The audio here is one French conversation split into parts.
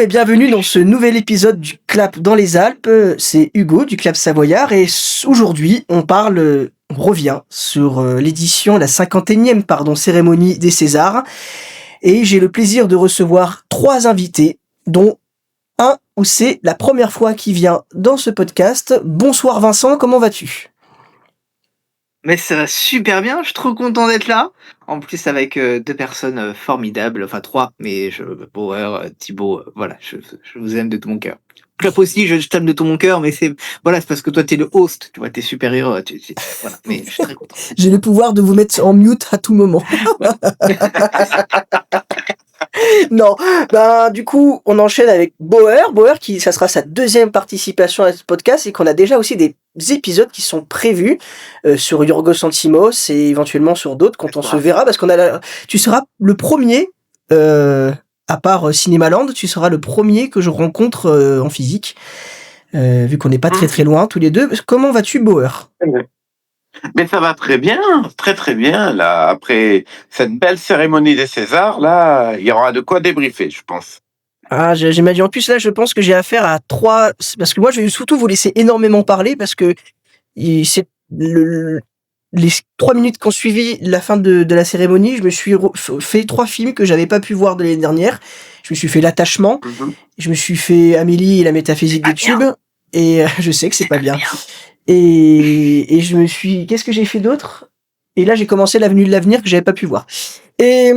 et bienvenue dans ce nouvel épisode du Clap dans les Alpes. C'est Hugo du Clap Savoyard et aujourd'hui on revient sur l'édition, la 51e cérémonie des Césars. Et j'ai le plaisir de recevoir 3 invités, dont un où c'est la première fois qu'il vient dans ce podcast. Bonsoir Vincent, comment vas-tu ? Mais ça va super bien, je suis trop content d'être là. En plus avec 2 personnes formidables, enfin 3, mais Bauer, Thibaut, voilà, je vous aime de tout mon cœur. Clap aussi, je t'aime de tout mon cœur, mais c'est parce que toi t'es le host, tu vois, t'es supérieur, voilà, mais je suis très content. J'ai le pouvoir de vous mettre en mute à tout moment. Non, du coup, on enchaîne avec Bauer. Bauer, ça sera sa 2e participation à ce podcast et qu'on a déjà aussi des épisodes qui sont prévus sur Yorgos Lanthimos et éventuellement sur d'autres quand on se verra, parce tu seras le premier, à part Cinémaland, tu seras le premier que je rencontre en physique, vu qu'on n'est pas très très loin tous les deux. Comment vas-tu, Bauer ? Mais ça va très bien, très très bien. Là, après cette belle cérémonie des Césars, là, il y aura de quoi débriefer, je pense. Ah, j'imagine. En plus, là, je pense que j'ai affaire à 3... Parce que moi, je vais surtout vous laisser énormément parler, parce que c'est les 3 minutes qui ont suivi la fin de la cérémonie, je me suis fait 3 films que j'avais pas pu voir de l'année dernière. Je me suis fait L'Attachement, je me suis fait Amélie et la métaphysique des tubes, et je sais que c'est pas bien. Et je me suis... Qu'est-ce que j'ai fait d'autre ? Et là, j'ai commencé L'Avenue de l'Avenir que j'avais pas pu voir. Et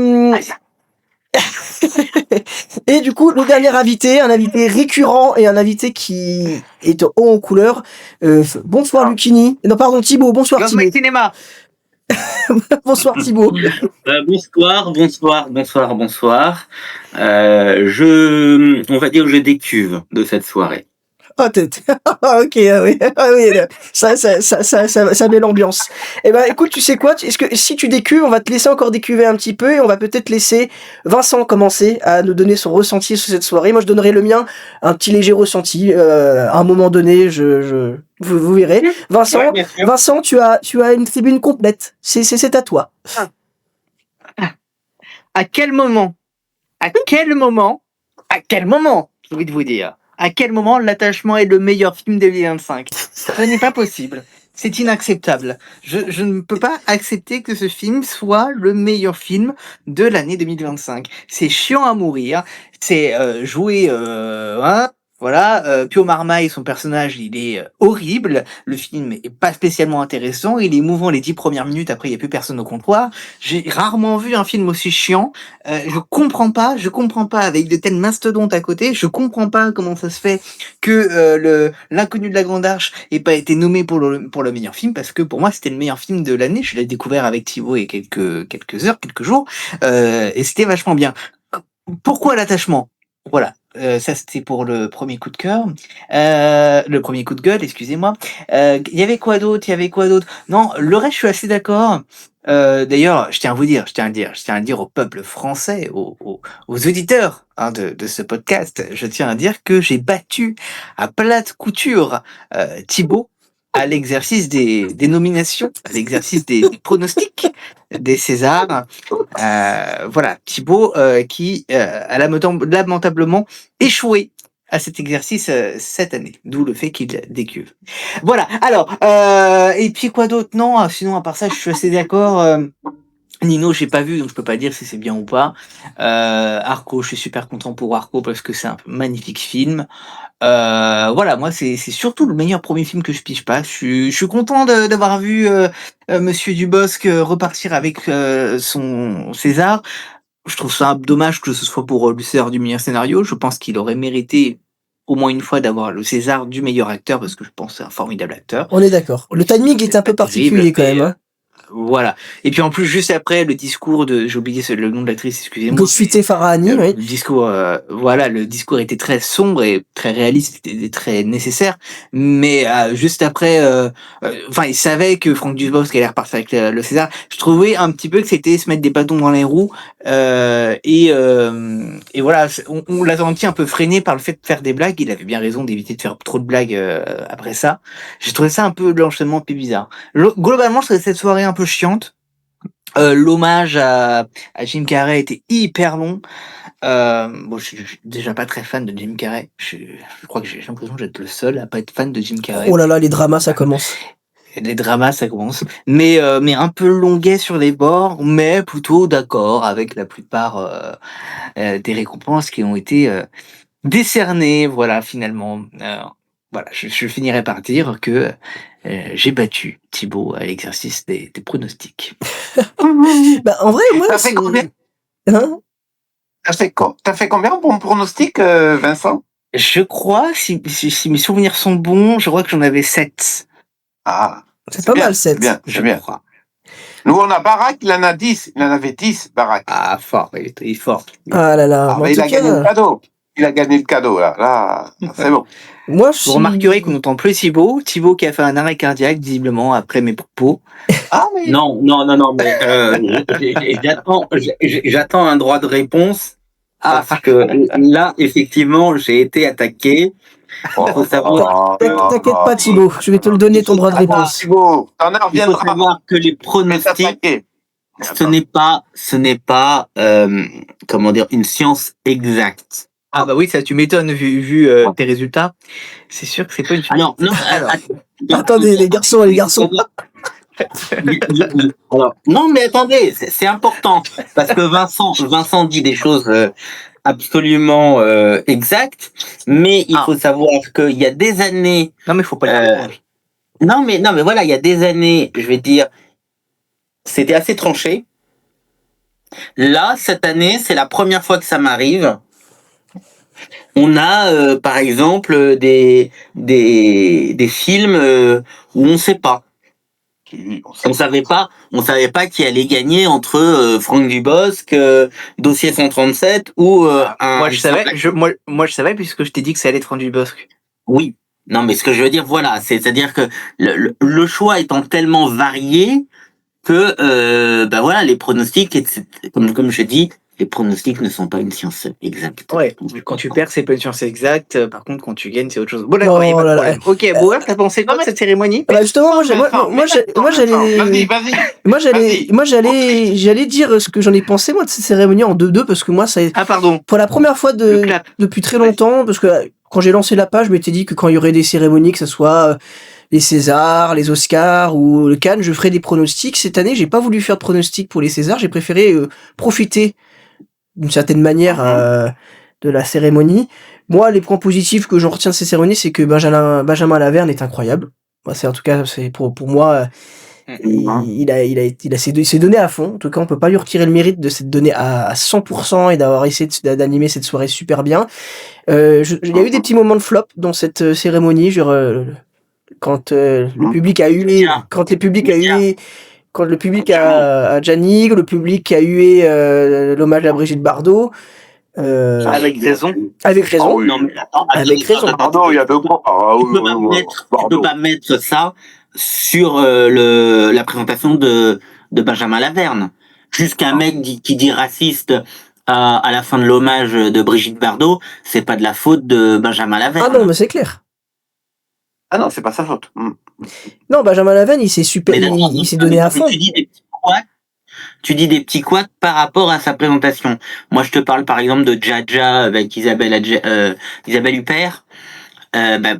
du coup, le dernier invité, un invité récurrent et un invité qui est haut en couleur. Bonsoir Lucchini. Non, pardon, Thibaut. Bonsoir Thibaut. Cinéma. Bonsoir Thibaut. Bonsoir. On va dire que je décuve de cette soirée. Ah, ok, oui, ça met l'ambiance. Eh ben, écoute, tu sais quoi, est-ce que si tu décuves, on va te laisser encore décuver un petit peu et on va peut-être laisser Vincent commencer à nous donner son ressenti sur cette soirée. Moi, je donnerai le mien, un petit léger ressenti, à un moment donné, vous verrez. Vincent, tu as une tribune complète. C'est à toi. À quel moment, j'ai envie de vous dire, à quel moment L'Attachement est le meilleur film de 2025 ? Ce n'est pas possible. C'est inacceptable. Je ne peux pas accepter que ce film soit le meilleur film de l'année 2025. C'est chiant à mourir. C'est joué... Pio Marmaille, son personnage, il est horrible. Le film est pas spécialement intéressant. Il est émouvant les 10 premières minutes. Après, il n'y a plus personne au comptoir. J'ai rarement vu un film aussi chiant. Je comprends pas avec de tels mastodontes à côté. Je comprends pas comment ça se fait que L'Inconnu de la Grande Arche ait pas été nommé pour le meilleur film, parce que pour moi, c'était le meilleur film de l'année. Je l'ai découvert avec Thibaut il y a quelques jours. Et c'était vachement bien. Pourquoi L'Attachement ? Voilà. Ça c'était pour le premier coup de cœur, le premier coup de gueule, excusez-moi. Il y avait quoi d'autre ? Non, le reste je suis assez d'accord. D'ailleurs, je tiens à dire au peuple français, aux auditeurs de ce podcast, je tiens à dire que j'ai battu à plate couture Thibaut à l'exercice des nominations, à l'exercice des pronostics des Césars. Voilà, Thibaut qui a lamentablement échoué à cet exercice cette année, d'où le fait qu'il décuve. Voilà, alors, et puis quoi d'autre ? Non, sinon à part ça, je suis assez d'accord. Nino, j'ai pas vu, donc je peux pas dire si c'est bien ou pas. Arco, je suis super content pour Arco parce que c'est un magnifique film. Voilà, moi c'est surtout le meilleur premier film que je pige pas. Je suis content d'avoir vu Monsieur Dubosc repartir avec son César. Je trouve ça dommage que ce soit pour le César du meilleur scénario. Je pense qu'il aurait mérité au moins une fois d'avoir le César du meilleur acteur, parce que je pense que c'est un formidable acteur. On est d'accord. Le timing est un peu particulier quand même. Voilà. Et puis en plus, juste après, le discours j'ai oublié le nom de l'actrice, excusez-moi. Gosfité Farahani, oui. Le discours, le discours était très sombre et très réaliste, et très nécessaire. Mais juste après, il savait que Franck Dubosc allait repartir avec le César. Je trouvais un petit peu que c'était se mettre des bâtons dans les roues. Et voilà, on l'a senti un peu freiné par le fait de faire des blagues. Il avait bien raison d'éviter de faire trop de blagues après ça. J'ai trouvé ça un peu l'enchaînement un peu bizarre. Globalement, je trouvais cette soirée un peu chiante. L'hommage à Jim Carrey était hyper long. Bon, je suis déjà pas très fan de Jim Carrey. Je crois que j'ai l'impression d'être le seul à pas être fan de Jim Carrey. Oh là là, les dramas, ça commence. Les dramas, ça commence. Mais un peu longuet sur les bords, mais plutôt d'accord avec la plupart des récompenses qui ont été décernées. Voilà, finalement. Voilà, je finirai par dire que j'ai battu Thibaut à l'exercice des pronostics. Bah, en vrai, moi, T'as fait combien Hein T'as fait combien en pronostic, Vincent? Je crois, si mes souvenirs sont bons, je crois que j'en avais 7. Ah, c'est pas bien, mal, 7. c'est bien, Je c'est bien. crois. Nous, on a Barack, il en a 10. Il en avait 10, Barack. Ah, fort, il est fort. Ah là là. Ah, Mais mais en il a tout gagné le cas, cadeau. Il a gagné le cadeau, là. Là, c'est bon. moi, Vous remarquerez qu'on n'entend plus Thibaut. Thibaut qui a fait un arrêt cardiaque, visiblement, après mes propos. Ah, oui. Non, mais j'attends un droit de réponse parce que là, effectivement, j'ai été attaqué. Il faut savoir, T'inquiète pas, Thibaut, je vais te le donner ton droit de réponse. Thibaut, t'en as il faut reviendra. savoir que les Mais pronostics, t'attaquer. ce n'est pas, comment dire, une science exacte. Ah bah oui, ça tu m'étonnes vu tes résultats. C'est sûr que c'est pas une Alors, non, Attendez, les garçons. Alors, non, mais attendez, c'est important parce que Vincent dit des choses absolument exactes, mais il faut savoir qu'il y a des années. Non mais faut pas le dire. Non, mais voilà, il y a des années, je vais dire, c'était assez tranché. Là, cette année, c'est la première fois que ça m'arrive. On a, par exemple, des films où on ne sait pas. On savait pas qui allait gagner entre Franck Dubosc, Dossier 137 ou Moi je savais puisque je t'ai dit que ça allait être Franck Dubosc. Oui. Non, mais ce que je veux dire, voilà, c'est-à-dire que le choix étant tellement varié que, ben voilà, les pronostics, comme je dis, les pronostics ne sont pas une science exacte. Ouais, quand tu perds, c'est pas une science exacte. Par contre, quand tu gagnes, c'est autre chose. Bon, d'accord, Non, y a pas de là, là. problème. Ok, Bouer, t'as pensé quoi de cette cérémonie? Bah justement, moi j'allais dire ce que j'en ai pensé moi de cette cérémonie en 2-2 parce que moi ça Ah, pardon. pour la première fois Le clap. depuis très longtemps parce que quand j'ai lancé la page, je m'étais dit que quand il y aurait des cérémonies, que ce soit les Césars, les Oscars ou le Cannes, je ferais des pronostics. Cette année, j'ai pas voulu faire de pronostics pour les Césars, j'ai préféré profiter d'une certaine manière de la cérémonie. Moi, les points positifs que j'en retiens de ces cérémonies, c'est que Benjamin Laverne est incroyable. Moi, c'est en tout cas, c'est pour moi, il s'est donné à fond. En tout cas, on peut pas lui retirer le mérite de s'être donné à 100% et d'avoir essayé d'animer cette soirée super bien. Il y a eu des petits moments de flop dans cette cérémonie, genre quand le public a hué, quand le public a Gianni, le public a hué l'hommage à Brigitte Bardot. Avec raison. Avec raison. Ah oui. Non, mais Avec raison. Pardon, il y a deux points. Ah, Tu oui, peux pas mettre ça sur la présentation de Benjamin Laverne. Jusqu'un mec qui dit raciste à la fin de l'hommage de Brigitte Bardot, c'est pas de la faute de Benjamin Laverne. Ah non, mais c'est clair. Ah non, c'est pas sa faute. Non, Benjamin Laverne, il s'est donné à fond. Tu dis des petits couacs par rapport à sa présentation. Moi, je te parle par exemple de Jaja avec Isabelle Huppert.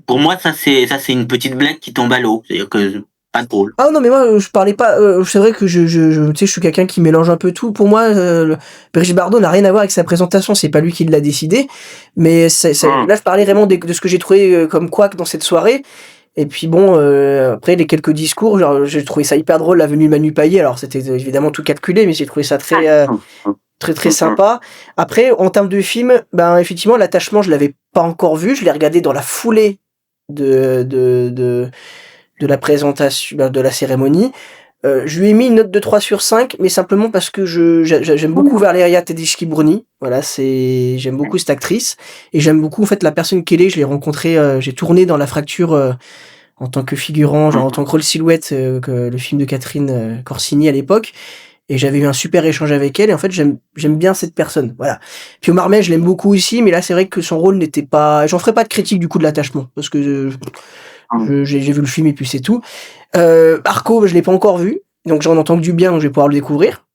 Pour moi, ça c'est une petite blague qui tombe à l'eau. C'est-à-dire que pas drôle. Ah non, mais moi, je parlais pas. C'est vrai que tu sais, je suis quelqu'un qui mélange un peu tout. Pour moi, Brigitte Bardot n'a rien à voir avec sa présentation. C'est pas lui qui l'a décidé. Mais là, je parlais vraiment de ce que j'ai trouvé comme couac dans cette soirée. Et puis bon, après les quelques discours, genre, j'ai trouvé ça hyper drôle, la venue de Manu Payet. Alors c'était évidemment tout calculé, mais j'ai trouvé ça très sympa. Après, en termes de film, ben effectivement, l'attachement, je l'avais pas encore vu. Je l'ai regardé dans la foulée de la présentation, de la cérémonie. Je lui ai mis une note de 3/5, mais simplement parce que j'aime beaucoup Valéria Tedeschi-Bruni. Voilà, j'aime beaucoup cette actrice. Et j'aime beaucoup, en fait, la personne qu'elle est. Je l'ai rencontrée, j'ai tourné dans La Fracture, en tant que figurant, genre en tant que rôle silhouette, que le film de Catherine Corsini à l'époque. Et j'avais eu un super échange avec elle. Et en fait, j'aime bien cette personne. Voilà. Puis Omar May, je l'aime beaucoup aussi, mais là, c'est vrai que son rôle n'était pas, j'en ferai pas de critique du coup de l'attachement. Parce que j'ai vu le film et puis c'est tout. Arco, je l'ai pas encore vu, donc j'en entends que du bien, donc je vais pouvoir le découvrir.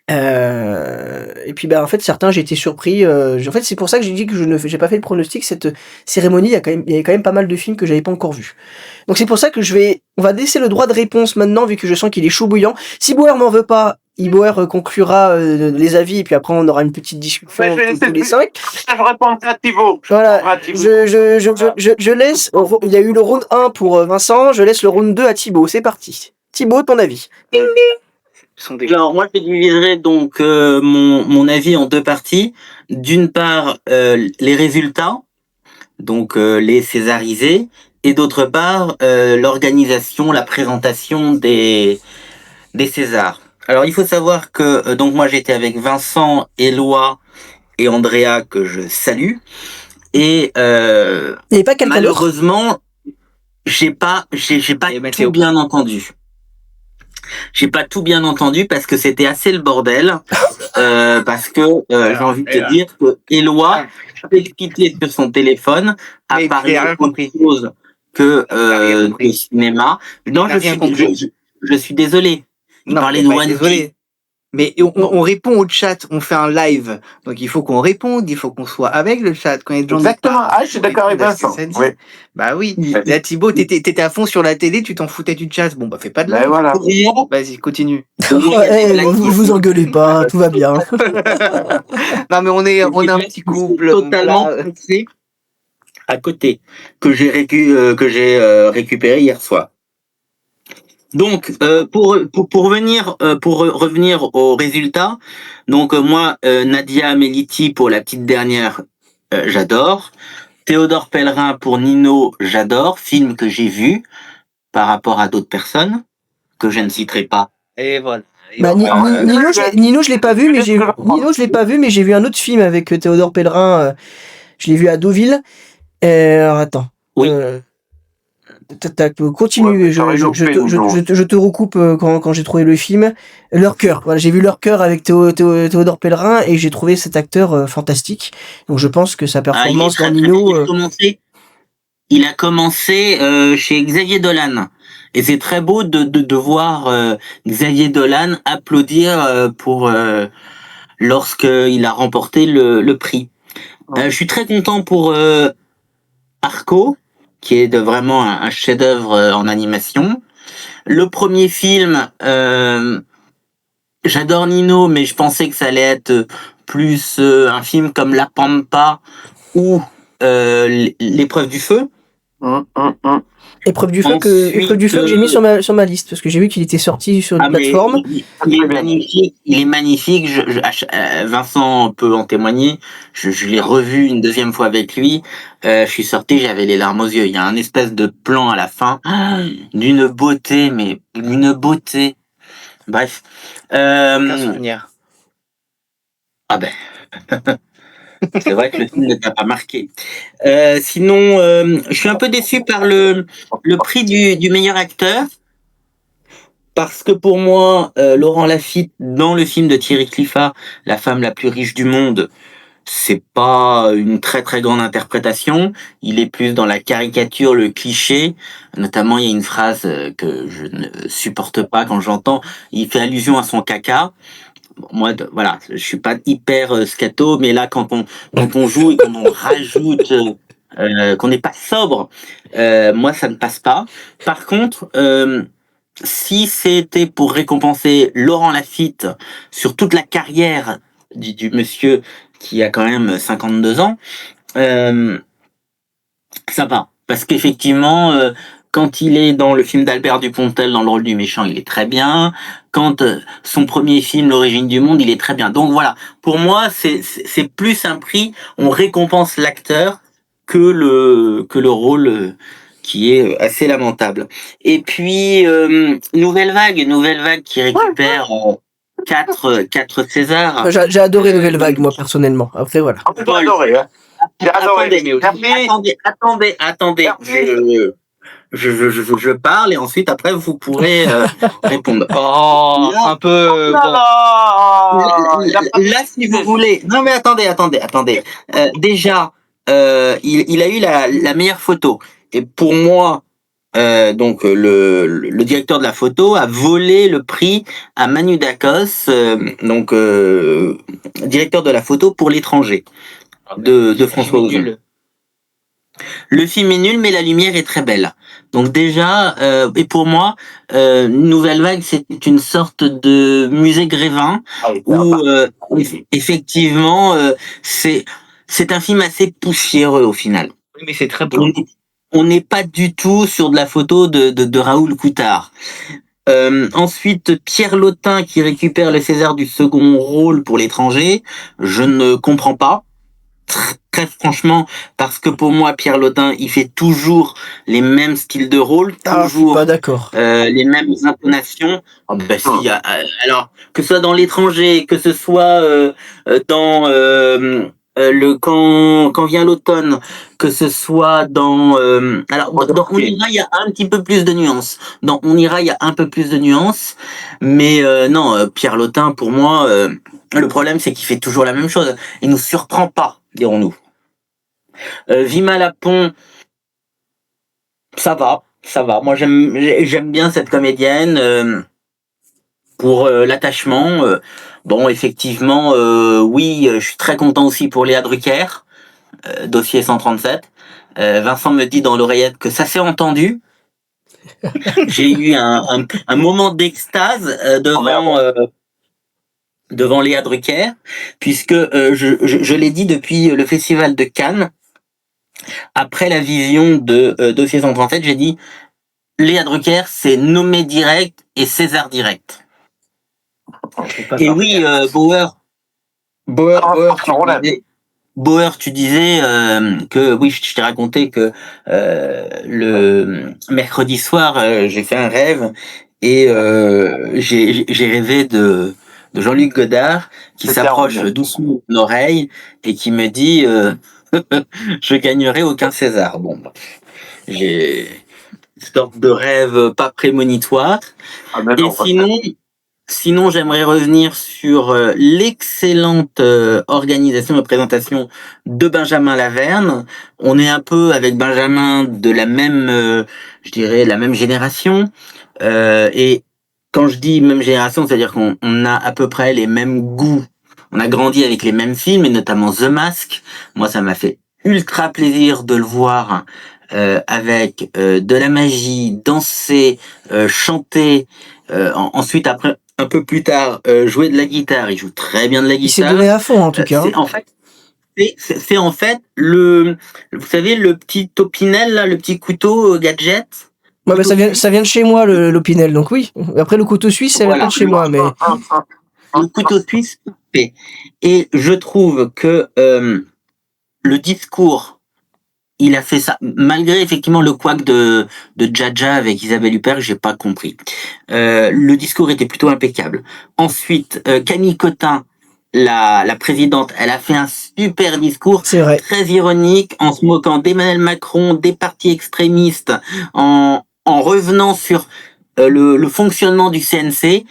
Et puis en fait certains j'ai été surpris. En fait c'est pour ça que j'ai dit que j'ai pas fait le pronostic. Cette cérémonie, il y avait quand même pas mal de films que j'avais pas encore vus. Donc c'est pour ça que on va laisser le droit de réponse maintenant vu que je sens qu'il est chaud bouillant. Si Bauer m'en veut pas, Bauer conclura les avis et puis après on aura une petite discussion tous les 5. Je réponds à Thibaut. Voilà, je laisse, il y a eu le round 1 pour Vincent, je laisse le round 2 à Thibaut, c'est parti. Thibaut, ton avis? Alors moi je diviserai donc mon avis en deux parties. D'une part les résultats, donc les césarisés, et d'autre part l'organisation, la présentation des Césars. Alors il faut savoir que donc moi j'étais avec Vincent, Éloi et Andrea que je salue, et Il n'y avait pas quelqu'un d'autre? malheureusement j'ai pas tout bien entendu. J'ai pas tout bien entendu parce que c'était assez le bordel. Parce que j'ai envie de te dire que Éloi expliquait sur son téléphone à parler autre chose que de cinéma. Non, je suis désolé. Il parlait de One Piece. Mais on répond au chat, on fait un live. Donc il faut qu'on réponde, il faut qu'on soit avec le chat. Quand il y a des gens Exactement. Ah, je suis d'accord avec Vincent. Oui. Bah oui. Là, Thibaut, t'étais à fond sur la télé, tu t'en foutais du chat. Bon, bah fais pas de live. Voilà. Vas-y, continue. Vous engueulez pas, tout va bien. Non, mais on est un petit couple. Totalement à côté que j'ai récupéré hier soir. Donc pour revenir aux résultats, donc moi Nadia Meliti pour La Petite Dernière, j'adore. Théodore Pellerin pour Nino, j'adore, film que j'ai vu par rapport à d'autres personnes que je ne citerai pas. Et voilà. Nino, je l'ai pas vu, mais j'ai vu un autre film avec Théodore Pellerin. Je l'ai vu à Deauville. Alors attends. Oui. Continue, Ouais, je te recoupe quand j'ai trouvé le film. Leur cœur, voilà, j'ai vu Leur cœur avec Théodore Pellerin et j'ai trouvé cet acteur fantastique. Donc je pense que sa performance dans Nino... Il a commencé chez Xavier Dolan. Et c'est très beau de voir Xavier Dolan applaudir pour lorsqu'il a remporté le prix. Je suis très content pour Arco, qui est vraiment un chef-d'œuvre en animation. Le premier film, j'adore Nino, mais je pensais que ça allait être plus un film comme La Pampa ou L'épreuve du feu. Épreuve du feu que j'ai mis sur ma liste parce que j'ai vu qu'il était sorti sur une plateforme. Il est magnifique. Vincent peut en témoigner. Je l'ai revu une deuxième fois avec lui. Je suis sorti, j'avais les larmes aux yeux. Il y a un espèce de plan à la fin d'une beauté, mais d'une beauté. Bref. Aucun souvenir. Ah ben. C'est vrai que le film ne t'a pas marqué. Sinon, je suis un peu déçu par le prix du meilleur acteur. Parce que pour moi, Laurent Lafitte, dans le film de Thierry Cliffat, La femme la plus riche du monde, c'est pas une très très grande interprétation. Il est plus dans la caricature, le cliché. Notamment, il y a une phrase que je ne supporte pas quand j'entends. Il fait allusion à son caca. Moi, voilà, je suis pas hyper scato, mais là, quand on joue et quand on rajoute qu'on n'est pas sobre, moi, ça ne passe pas. Par contre, si c'était pour récompenser Laurent Lafitte sur toute la carrière du monsieur qui a quand même 52 ans, ça va. Parce qu'effectivement, quand il est dans le film d'Albert Dupontel dans le rôle du méchant, il est très bien. Quand son premier film, L'origine du monde, il est très bien. Donc voilà, pour moi, c'est plus un prix, on récompense l'acteur que le rôle qui est assez lamentable. Et puis, Nouvelle Vague qui récupère 4 Césars. J'ai adoré Nouvelle Vague, moi, personnellement. Après, voilà. On peut adorer, hein. J'ai adoré. Attendez. Je parle et ensuite après vous pourrez répondre. Oh, un peu. Là, si vous voulez. Non mais attendez. Déjà, il a eu la meilleure photo. Et pour moi, donc le directeur de la photo, a volé le prix à Manu Dacos, directeur de la photo pour l'étranger de François Ozon. Le film est nul, mais la lumière est très belle. Donc déjà, et pour moi, Nouvelle Vague, c'est une sorte de musée Grévin où effectivement, c'est un film assez poussiéreux au final. Oui, mais c'est très beau. On n'est pas du tout sur de la photo de Raoul Coutard. Ensuite, Pierre Lotin qui récupère le César du second rôle pour l'étranger, je ne comprends pas. Très franchement, parce que pour moi, Pierre Lotin, il fait toujours les mêmes styles de rôle, Je suis toujours pas d'accord. les mêmes intonations. Oh, bah, si, alors, que ce soit dans l'étranger, que ce soit dans quand vient l'automne, que ce soit dans dans On ira, il y a un petit peu plus de nuances. Dans On ira, il y a un peu plus de nuances, mais non, Pierre Lotin, pour moi, le problème c'est qu'il fait toujours la même chose. Il nous surprend pas, dirons-nous. Vima Lapon, ça va. Moi, j'aime bien cette comédienne pour l'attachement. Bon, effectivement, oui, je suis très content aussi pour Léa Drucker, dossier 137. Vincent me dit dans l'oreillette que ça s'est entendu. J'ai eu un moment d'extase devant Léa Drucker, puisque je l'ai dit depuis le festival de Cannes. Après la vision de dossier 137, j'ai dit Léa Drucker, c'est nommé direct et César direct. Et oui, Bauer, tu disais que oui, je t'ai raconté que le mercredi soir, j'ai fait un rêve et j'ai rêvé de Jean-Luc Godard qui s'approche doucement de mon oreille et qui me dit je gagnerai aucun César. Bon, j'ai une sorte de rêve pas prémonitoire. Et sinon, j'aimerais revenir sur l'excellente organisation et présentation de Benjamin Laverne. On est un peu avec Benjamin de la même, je dirais, la même génération. Et quand je dis même génération, c'est-à-dire qu'on a à peu près les mêmes goûts. On a grandi avec les mêmes films, et notamment The Mask. Moi, ça m'a fait ultra plaisir de le voir avec de la magie, danser, chanter. Ensuite, après, un peu plus tard, jouer de la guitare. Il joue très bien de la guitare. Il s'est donné à fond, en tout cas. C'est en fait vous savez, le petit Opinel, là, le petit couteau gadget. Ouais, bah, ça vient de chez moi, l'Opinel, donc oui. Après, le couteau suisse, ça vient pas de chez moi, mais. Le couteau suisse. Et je trouve que le discours, il a fait ça, malgré effectivement le couac de Jaja avec Isabelle Huppert, j'ai pas compris. Le discours était plutôt impeccable. Ensuite, Camille Cotin, la présidente, elle a fait un super discours, très ironique, en se moquant d'Emmanuel Macron, des partis extrémistes, en revenant sur le fonctionnement du CNC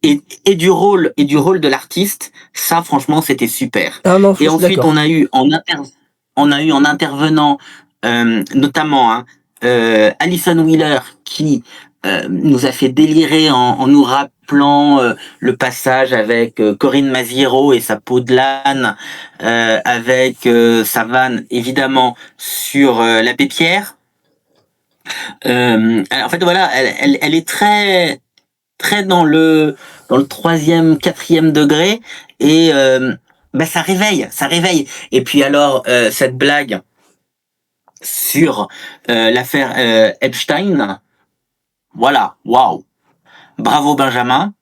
et du rôle de l'artiste. Ça, franchement, c'était super. Ah non, et ensuite, on a eu en intervenant notamment Alison Wheeler qui nous a fait délirer en nous rappelant le passage avec Corinne Maziero et sa peau de l'âne, avec sa vanne évidemment sur l'abbé Pierre. En fait voilà, elle est très très dans le 3e, 4e degré et ça réveille. Et puis alors cette blague sur l'affaire Epstein, voilà, waouh, bravo Benjamin.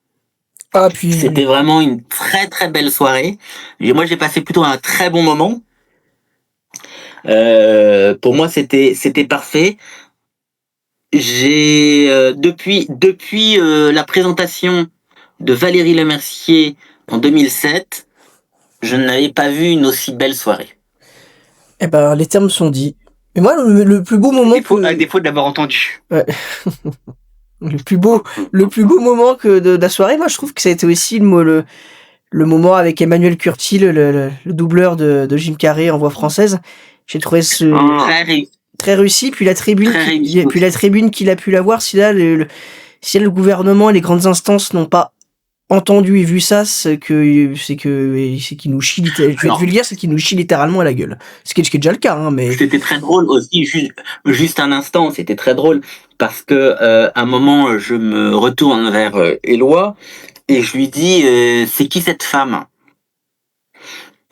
C'était vraiment une très très belle soirée. Et moi j'ai passé plutôt un très bon moment. Pour moi c'était parfait. J'ai depuis la présentation de Valérie Lemercier en 2007, je n'avais pas vu une aussi belle soirée. Eh ben, les termes sont dits. Mais moi, le plus beau moment... À défaut de l'avoir entendu. Ouais. le plus beau moment de la soirée, moi, je trouve que ça a été aussi le moment avec Emmanuel Curtil, le doubleur de Jim Carrey en voix française. J'ai trouvé Très réussi. Puis la tribune, Très réussi. puis la tribune qu'il a pu l'avoir, si le gouvernement et les grandes instances n'ont pas entendu et vu ça, c'est qu'il nous chie, je vais Alors, te le dire, c'est qu'il nous chie littéralement à la gueule. Ce qui est déjà le cas, hein, mais. c'était très drôle aussi, juste un instant, c'était très drôle parce que à un moment, je me retourne vers Éloi et je lui dis c'est qui cette femme?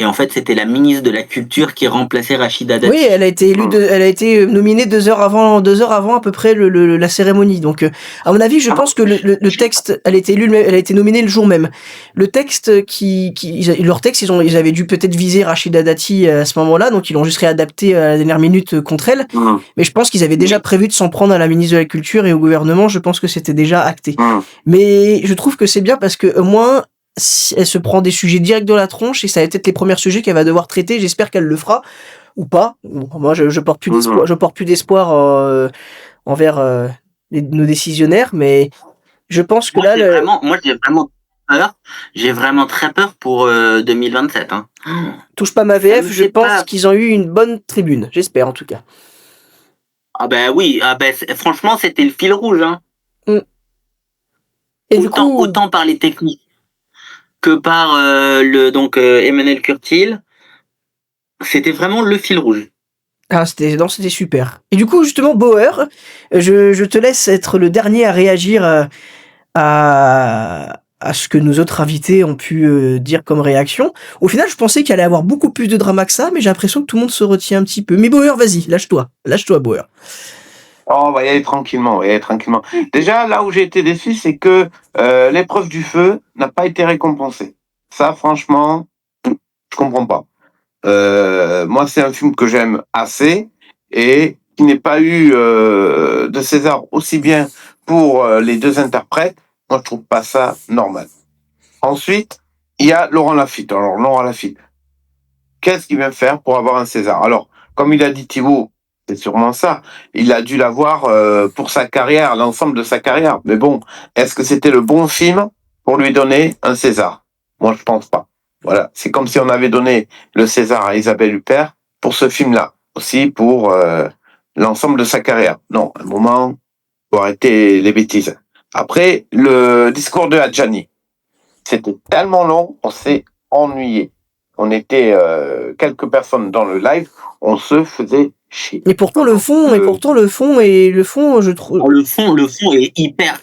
Et en fait, c'était la ministre de la Culture qui remplaçait Rachida Dati. Oui, elle a été elle a été nominée 2 heures avant à peu près la cérémonie. Donc, à mon avis, je pense que le texte, elle a été nominée le jour même. Le texte leur texte, ils avaient dû peut-être viser Rachida Dati à ce moment-là, donc ils l'ont juste réadapté à la dernière minute contre elle. Mais je pense qu'ils avaient déjà prévu de s'en prendre à la ministre de la Culture et au gouvernement. Je pense que c'était déjà acté. Mais je trouve que c'est bien parce que au moins, elle se prend des sujets directs dans la tronche et ça va être les premiers sujets qu'elle va devoir traiter. J'espère qu'elle le fera ou pas. Bon, moi, je porte plus d'espoir. Je porte plus d'espoir envers nos décisionnaires, mais je pense que Moi, j'ai vraiment peur. J'ai vraiment très peur pour 2027. Hein. Touche pas ma VF. Je pense qu'ils ont eu une bonne tribune. J'espère en tout cas. Ah ben oui. Franchement, c'était le fil rouge. Hein. Et du coup, autant par les techniques que par Emmanuel Curtil, c'était vraiment le fil rouge. Ah, c'était super. Et du coup, justement, Bauer, je te laisse être le dernier à réagir à ce que nos autres invités ont pu dire comme réaction. Au final, je pensais qu'il allait avoir beaucoup plus de drama que ça, mais j'ai l'impression que tout le monde se retient un petit peu. Mais Bauer, vas-y, lâche-toi, Bauer. Oh, on va y aller tranquillement, Déjà, là où j'ai été déçu, c'est que l'épreuve du feu n'a pas été récompensée. Ça, franchement, je comprends pas. Moi, c'est un film que j'aime assez et qui n'ait pas eu de César aussi bien pour les deux interprètes. Moi, je trouve pas ça normal. Ensuite, il y a Laurent Lafitte. Alors, Laurent Lafitte, qu'est-ce qu'il vient faire pour avoir un César? Alors, comme il a dit Thibaut, c'est sûrement ça. Il a dû l'avoir pour sa carrière, l'ensemble de sa carrière. Mais bon, est-ce que c'était le bon film pour lui donner un César? Moi, je pense pas. Voilà, c'est comme si on avait donné le César à Isabelle Huppert pour ce film-là, aussi pour l'ensemble de sa carrière. Non, à un moment, faut arrêter les bêtises. Après, le discours de Adjani, c'était tellement long, on s'est ennuyé. On était quelques personnes dans le live, on se faisait chier. Et pourtant le fond, je trouve. Le fond est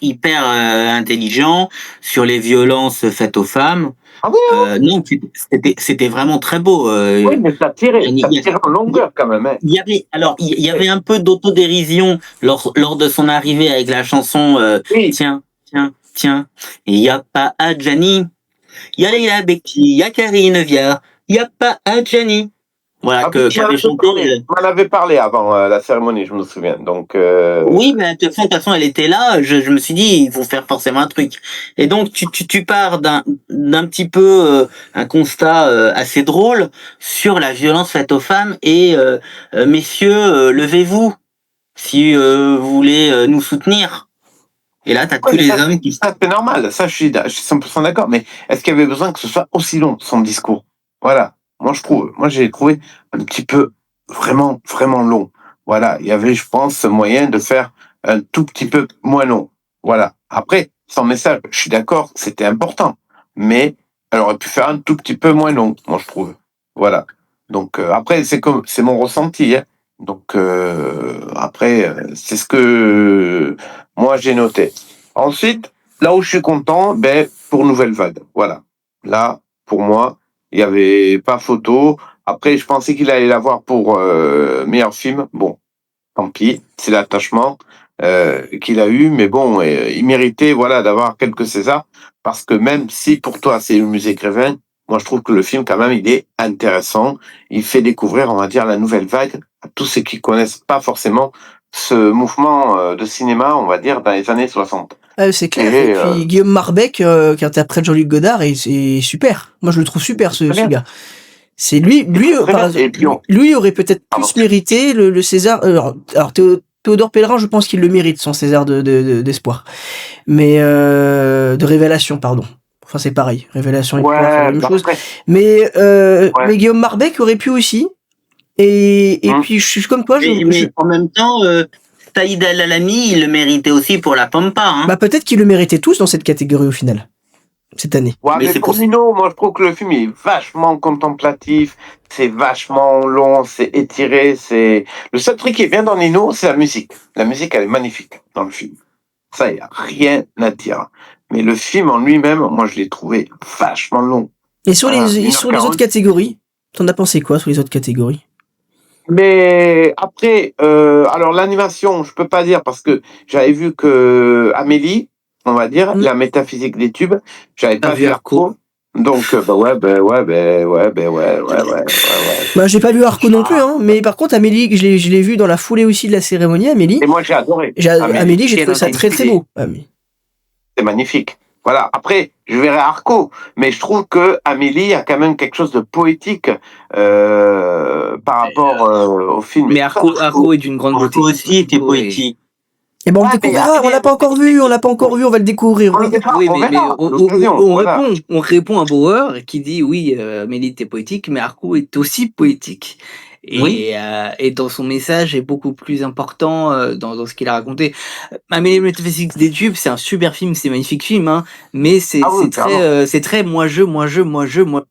hyper intelligent sur les violences faites aux femmes. Ah oui, Non, c'était vraiment très beau. oui, mais ça tirait en longueur quand même. Hein. Il y avait un peu d'autodérision lors de son arrivée avec la chanson Oui. Tiens, il y a pas Adjani, il y a Leila Bekti, il y a Karine Viard, il y a pas Adjani. Voilà, qu'avait chanté. On en avait parlé avant la cérémonie, je me souviens. Donc, Oui, mais de toute façon, elle était là. Je me suis dit, il faut faire forcément un truc. Et donc, tu pars d'un petit peu un constat assez drôle sur la violence faite aux femmes. Et messieurs, levez-vous si vous voulez nous soutenir. Et là, t'as tous les hommes qui... Ça, c'est normal. Ça, je suis 100% d'accord. Mais est-ce qu'il y avait besoin que ce soit aussi long, son discours? Voilà. Moi, j'ai trouvé un petit peu vraiment long. Voilà. Il y avait, je pense, moyen de faire un tout petit peu moins long. Voilà. Après, son message, je suis d'accord, c'était important. Mais elle aurait pu faire un tout petit peu moins long, moi, je trouve. Voilà. Donc, après, c'est mon ressenti, hein. Donc, après, c'est ce que moi, j'ai noté. Ensuite, là où je suis content, pour Nouvelle Vague. Voilà. Là, pour moi, il y avait pas photo. Après, je pensais qu'il allait l'avoir pour meilleur film. Bon, tant pis, c'est l'attachement qu'il a eu. Mais bon, il méritait voilà, d'avoir quelques Césars. Parce que même si pour toi, c'est le musée Grévin, moi, je trouve que le film, quand même, il est intéressant. Il fait découvrir, on va dire, la Nouvelle Vague à tous ceux qui connaissent pas forcément ce mouvement de cinéma, on va dire, dans les années 60. C'est clair. Et puis Guillaume Marbeck, qui interprète Jean-Luc Godard, c'est super. Moi, je le trouve super, ce gars. C'est lui aurait peut-être plus mérité le César. Alors Théodore Pellerin, je pense qu'il le mérite, son César d'espoir. Mais de révélation, pardon. Enfin, c'est pareil. Révélation et pouvoir, c'est la même chose. Mais Guillaume Marbeck aurait pu aussi. Et puis, je suis comme toi, mais en même temps, Saïd El-Alami, il le méritait aussi pour la Pampa. Hein. Bah, peut-être qu'ils le méritaient tous dans cette catégorie au final, cette année. Ouais, mais pour Nino, moi je trouve que le film est vachement contemplatif, c'est vachement long, c'est étiré, c'est... Le seul truc qui est bien dans Nino, c'est la musique. La musique, elle est magnifique dans le film. Ça, il n'y a rien à dire. Mais le film en lui-même, moi je l'ai trouvé vachement long. Et sur les autres catégories, t'en as pensé quoi sur les autres catégories? Mais après, alors l'animation, je peux pas dire parce que j'avais vu que Amélie, on va dire, la métaphysique des tubes, j'avais pas vu Arco. Donc, ouais. Bah, j'ai pas vu Arco non plus, hein. Mais par contre, Amélie, je l'ai vu dans la foulée aussi de la cérémonie, Amélie. Et moi, j'ai adoré. Amélie, j'ai trouvé ça très très beau. C'est magnifique. Voilà. Après, je verrai Arco, mais je trouve que Amélie a quand même quelque chose de poétique par rapport au film. Mais Arco est d'une grande beauté. Arco aussi était poétique. Et ben on le découvrira, on l'a pas encore vu, on va le découvrir. Oui, mais on répond à Bauer qui dit oui, Amélie était poétique, mais Arco est aussi poétique. Et dans son message est beaucoup plus important dans ce qu'il a raconté. Amélie métaphysique des tubes, c'est un super film, c'est un magnifique film, hein, mais c'est très moi. Tu vois.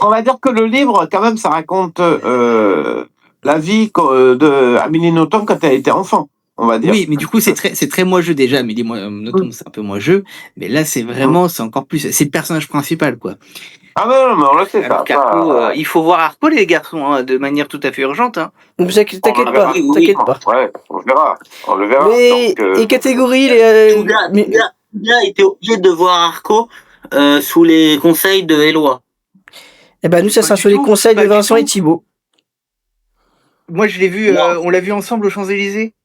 On va dire que le livre, quand même, ça raconte la vie de Amélie Nothomb quand elle était enfant. On va dire. Oui, mais du coup, c'est très moi-je déjà. Amélie Nothomb, c'est un peu moi-je. Mais là, c'est encore plus. C'est le personnage principal, quoi. Ah non, mais on le sait. Alors qu'Arco, il faut voir Arco, les garçons, hein, de manière tout à fait urgente. Hein. T'inquiète pas. Ouais, on le verra. Mais les catégories, Touga était obligé de voir Arco sous les conseils de Éloi. Eh ben nous, ça sera sur les conseils de Vincent et Thibaut. Moi, je l'ai vu, on l'a vu ensemble aux Champs-Élysées.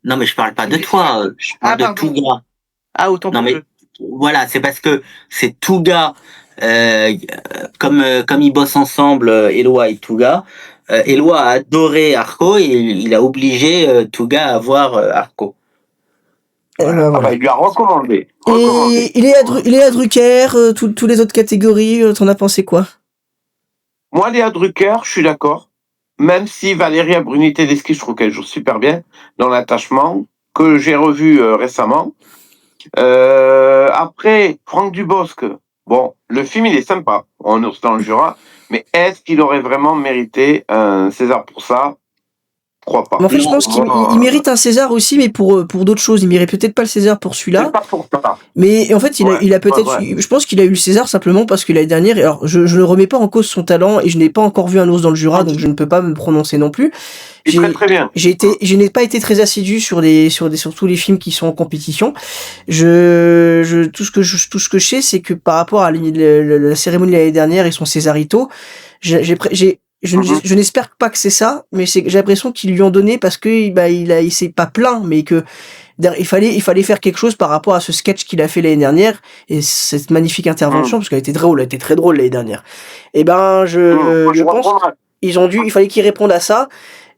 Non, mais je parle pas de toi, je parle de Touga. Ah, autant pour moi. Voilà, c'est parce que c'est Touga, comme ils bossent ensemble, Éloi et Touga. Éloi a adoré Arco et il a obligé Touga à voir Arco. Voilà. Il lui a recommandé. Et il est à Drucker, tous les autres catégories, t'en as pensé quoi? Moi, Léa Drucker, je suis d'accord. Même si Valéria Bruni-Tedeschi, je trouve qu'elle joue super bien dans l'attachement, que j'ai revu récemment. Après, Franck Dubosc, bon, le film il est sympa, on est dans le Jura, mais est-ce qu'il aurait vraiment mérité un César pour ça? Je crois pas. En fait, je pense qu'il mérite un César aussi, mais pour d'autres choses. Il mérite peut-être pas le César pour celui-là. Pas pour ça. Mais en fait, il a peut-être. Je pense qu'il a eu le César simplement parce que l'année dernière. Alors, je ne remets pas en cause son talent et je n'ai pas encore vu un ours dans le Jura, donc je ne peux pas me prononcer non plus. Très bien. Je n'ai pas été très assidu sur tous les films qui sont en compétition. Tout ce que je sais, c'est que par rapport à la cérémonie de l'année dernière et son Césarito, je n'espère pas que c'est ça, mais j'ai l'impression qu'ils lui ont donné parce que il s'est pas plaint, mais que il fallait faire quelque chose par rapport à ce sketch qu'il a fait l'année dernière et cette magnifique intervention parce qu'elle était drôle, elle était très drôle l'année dernière. Et je pense il fallait qu'ils répondent à ça.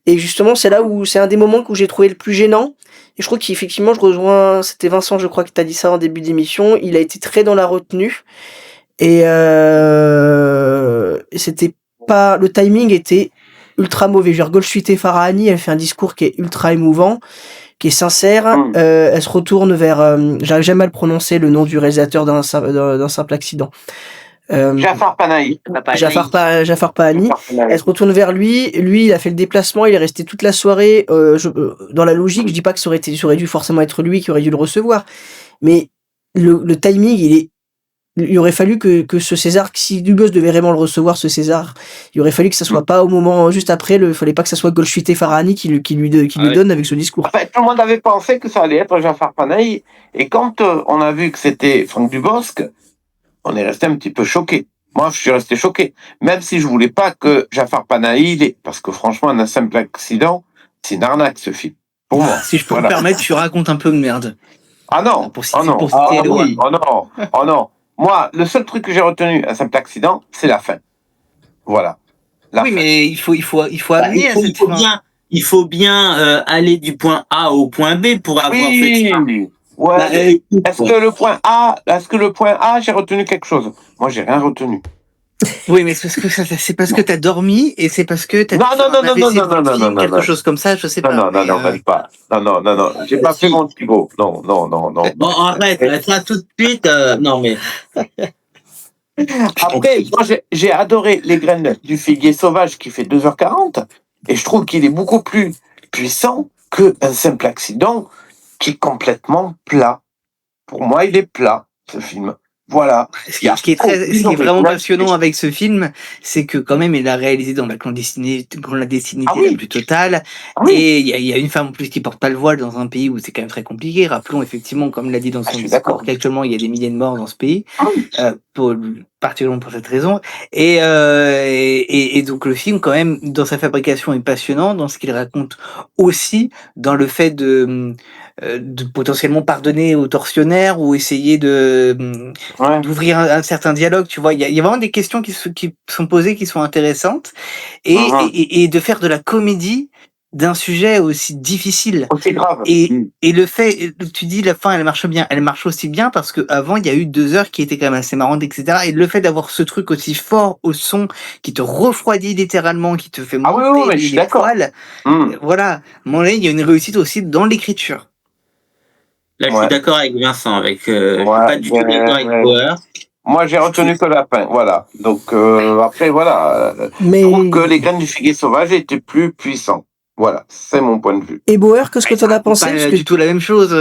Et justement, c'est là où c'est un des moments où j'ai trouvé le plus gênant. Et je crois qu'effectivement, je rejoins, c'était Vincent, je crois que t'as dit ça en début d'émission. Il a été très dans la retenue. Et c'était pas, le timing était ultra mauvais. Je veux dire, Golshuite Farahani, elle fait un discours qui est ultra émouvant, qui est sincère. Elle se retourne vers, j'arrive jamais à le prononcer, le nom du réalisateur d'un simple accident. Jafar Panahi. Jafar Panahi. Elle se retourne vers lui. Lui, il a fait le déplacement. Il est resté toute la soirée. Dans la logique, je dis pas que ça aurait dû forcément être lui qui aurait dû le recevoir. Mais le timing, il aurait fallu que ce César, si Dubos devait vraiment le recevoir, ce César, il aurait fallu que ça soit pas au moment juste après. Il fallait pas que ça soit Golshuite Farahani qui lui donne avec ce discours. En fait, tout le monde avait pensé que ça allait être Jafar Panahi. Et quand on a vu que c'était Franck Dubosc, on est resté un petit peu choqué. Moi, je suis resté choqué. Même si je voulais pas que Jafar Panahi parce que franchement, un simple accident, c'est une arnaque, ce film. Pour moi. Si je peux me permettre, tu racontes un peu de merde. Ah non. Oh non. Moi, le seul truc que j'ai retenu, un simple accident, c'est la fin. Voilà. Mais il faut amener à cette fin. Il faut bien aller du point A au point B pour avoir cette fin. Ouais. Est-ce que le point A, j'ai retenu quelque chose? Moi, j'ai rien retenu. Oui, mais c'est parce que c'est parce que t'as dormi et c'est parce que t'as Non, dû non, faire un non, non, AVC non, non, devant non, le non, film, non, quelque non. chose comme ça, je sais Non, pas. non, non, Mais non, valide pas. Non, non, non, non. J'ai pas fait Si. mon Thibaut. Non, non, non, non, Bon, non. arrête, ça tout de suite. Non, mais je t'en Après, prie. moi, j'ai adoré Les graines du figuier sauvage qui fait 2h40 et je trouve qu'il est beaucoup plus puissant qu'un simple accident qui est complètement plat. Pour moi, il est plat, ce film. Voilà. ce Il y a ce aucune qui est vraiment originalité. passionnant avec ce film, c'est que quand même, il l'a réalisé dans la Ah clandestinité la oui, plus totale. ah oui, Et il y a une femme en plus qui porte pas le voile dans un pays où c'est quand même très compliqué. Rappelons effectivement, comme l'a dit dans ah, je son suis discours, d'accord. qu'actuellement il y a des milliers de morts dans ce pays, Ah oui. pour, particulièrement pour cette raison. Et donc le film, quand même, dans sa fabrication, est passionnant, dans ce qu'il raconte aussi, dans le fait de potentiellement pardonner aux tortionnaires ou essayer Ouais. d'ouvrir un certain dialogue, tu vois. Il y a vraiment des questions qui sont posées, qui sont intéressantes, Mhm. et de faire de la comédie d'un sujet aussi difficile. Aussi grave. Et le fait, tu dis la fin, elle marche bien. Elle marche aussi bien parce que avant, il y a eu 2 heures qui étaient quand même assez marrantes, etc. Et le fait d'avoir ce truc aussi fort au son, qui te refroidit littéralement, qui te fait Ah oui, oui, monter mais je suis les d'accord. poils, Mhm. voilà. À un moment donné, il y a une réussite aussi dans l'écriture. Là, je suis Ouais. d'accord avec Vincent. Je suis Ouais, pas du tout d'accord avec ouais. Bauer. Moi, j'ai Je trouve. retenu que la fin, voilà. Donc, après, voilà. Je trouve que Mais, les graines du figuier sauvage étaient plus puissants. Voilà, c'est mon point de vue. et Bauer, qu'est-ce que Ouais, ça t'en as raconte pensé? Parce pas que, du tout la même chose.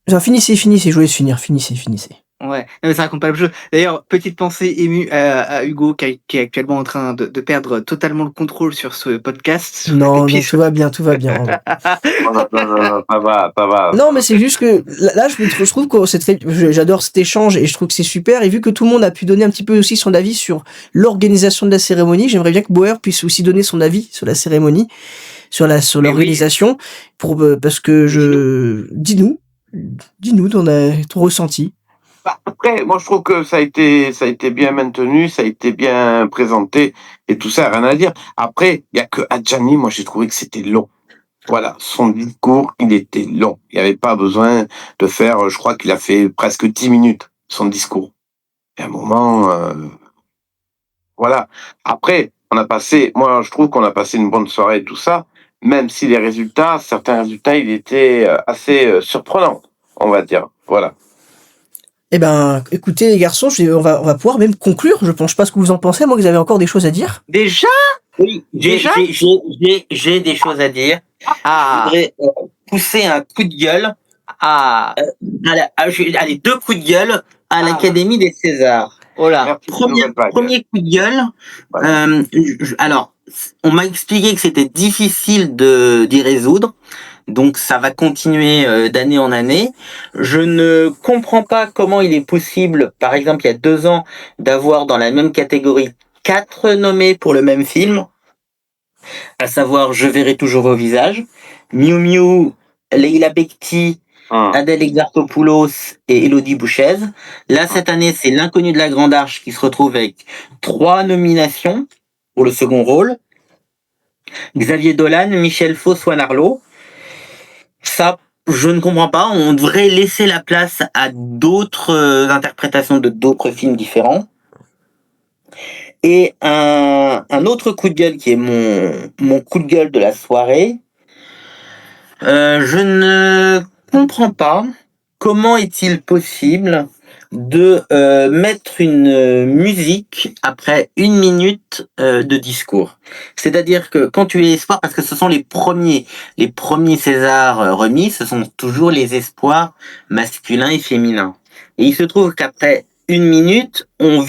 enfin, finissez, je voulais finir, finissez. Ouais, non, mais ça raconte pas la même chose. D'ailleurs, petite pensée émue à Hugo qui est actuellement en train de perdre totalement le contrôle sur ce podcast, sur cet Non, non, épisode. tout va bien. Non, non, non, non, ça va, ça va. Non, mais c'est juste que là, je trouve que j'adore cet échange et je trouve que c'est super. Et vu que tout le monde a pu donner un petit peu aussi son avis sur l'organisation de la cérémonie, j'aimerais bien que Bauer puisse aussi donner son avis sur la cérémonie, sur Mais oui, l'organisation, parce que dis-nous ton ressenti. Bah, après, moi, je trouve que ça a été bien maintenu, ça a été bien présenté et tout ça, rien à dire. Après, il y a que Adjani, moi, j'ai trouvé que c'était long. Voilà, son discours, il était long. Il n'y avait pas besoin de faire, je crois qu'il a fait presque 10 minutes, son discours. Et à un moment, voilà. Après, moi, je trouve qu'on a passé une bonne soirée et tout ça, même si certains résultats, ils étaient assez surprenants, on va dire. Voilà. Eh ben, écoutez les garçons, on va pouvoir même conclure. Je pense pas ce que vous en pensez. Moi, vous avez encore des choses à dire. déjà, Oui, déjà. j'ai des choses à dire. Je Ah, voudrais pousser un coup de gueule. ah, Allez, 2 coups de gueule à ah. l'Académie des Césars. Oh là. Merci de nouvelle vague. Premier coup de gueule. Voilà. Alors, on m'a expliqué que c'était difficile d'y résoudre. Donc ça va continuer d'année en année. Je ne comprends pas comment il est possible, par exemple il y a 2 ans, d'avoir dans la même catégorie 4 nommés pour le même film, à savoir Je verrai toujours vos visages, Miu Miu, Leila Bekti, Adèle Exarchopoulos et Élodie Bouchez. Là, cette année, c'est L'Inconnu de la Grande Arche qui se retrouve avec 3 nominations pour le second rôle. Xavier Dolan, Michel Faux, Swan Arlo. Ça, je ne comprends pas. On devrait laisser la place à d'autres interprétations de d'autres films différents. Et un autre coup de gueule qui est mon coup de gueule de la soirée. Je ne comprends pas comment est-il possible de mettre une musique après 1 minute de discours. C'est-à-dire que quand tu es espoir, parce que ce sont les premiers Césars remis, ce sont toujours les espoirs masculins et féminins. Et il se trouve qu'après 1 minute, on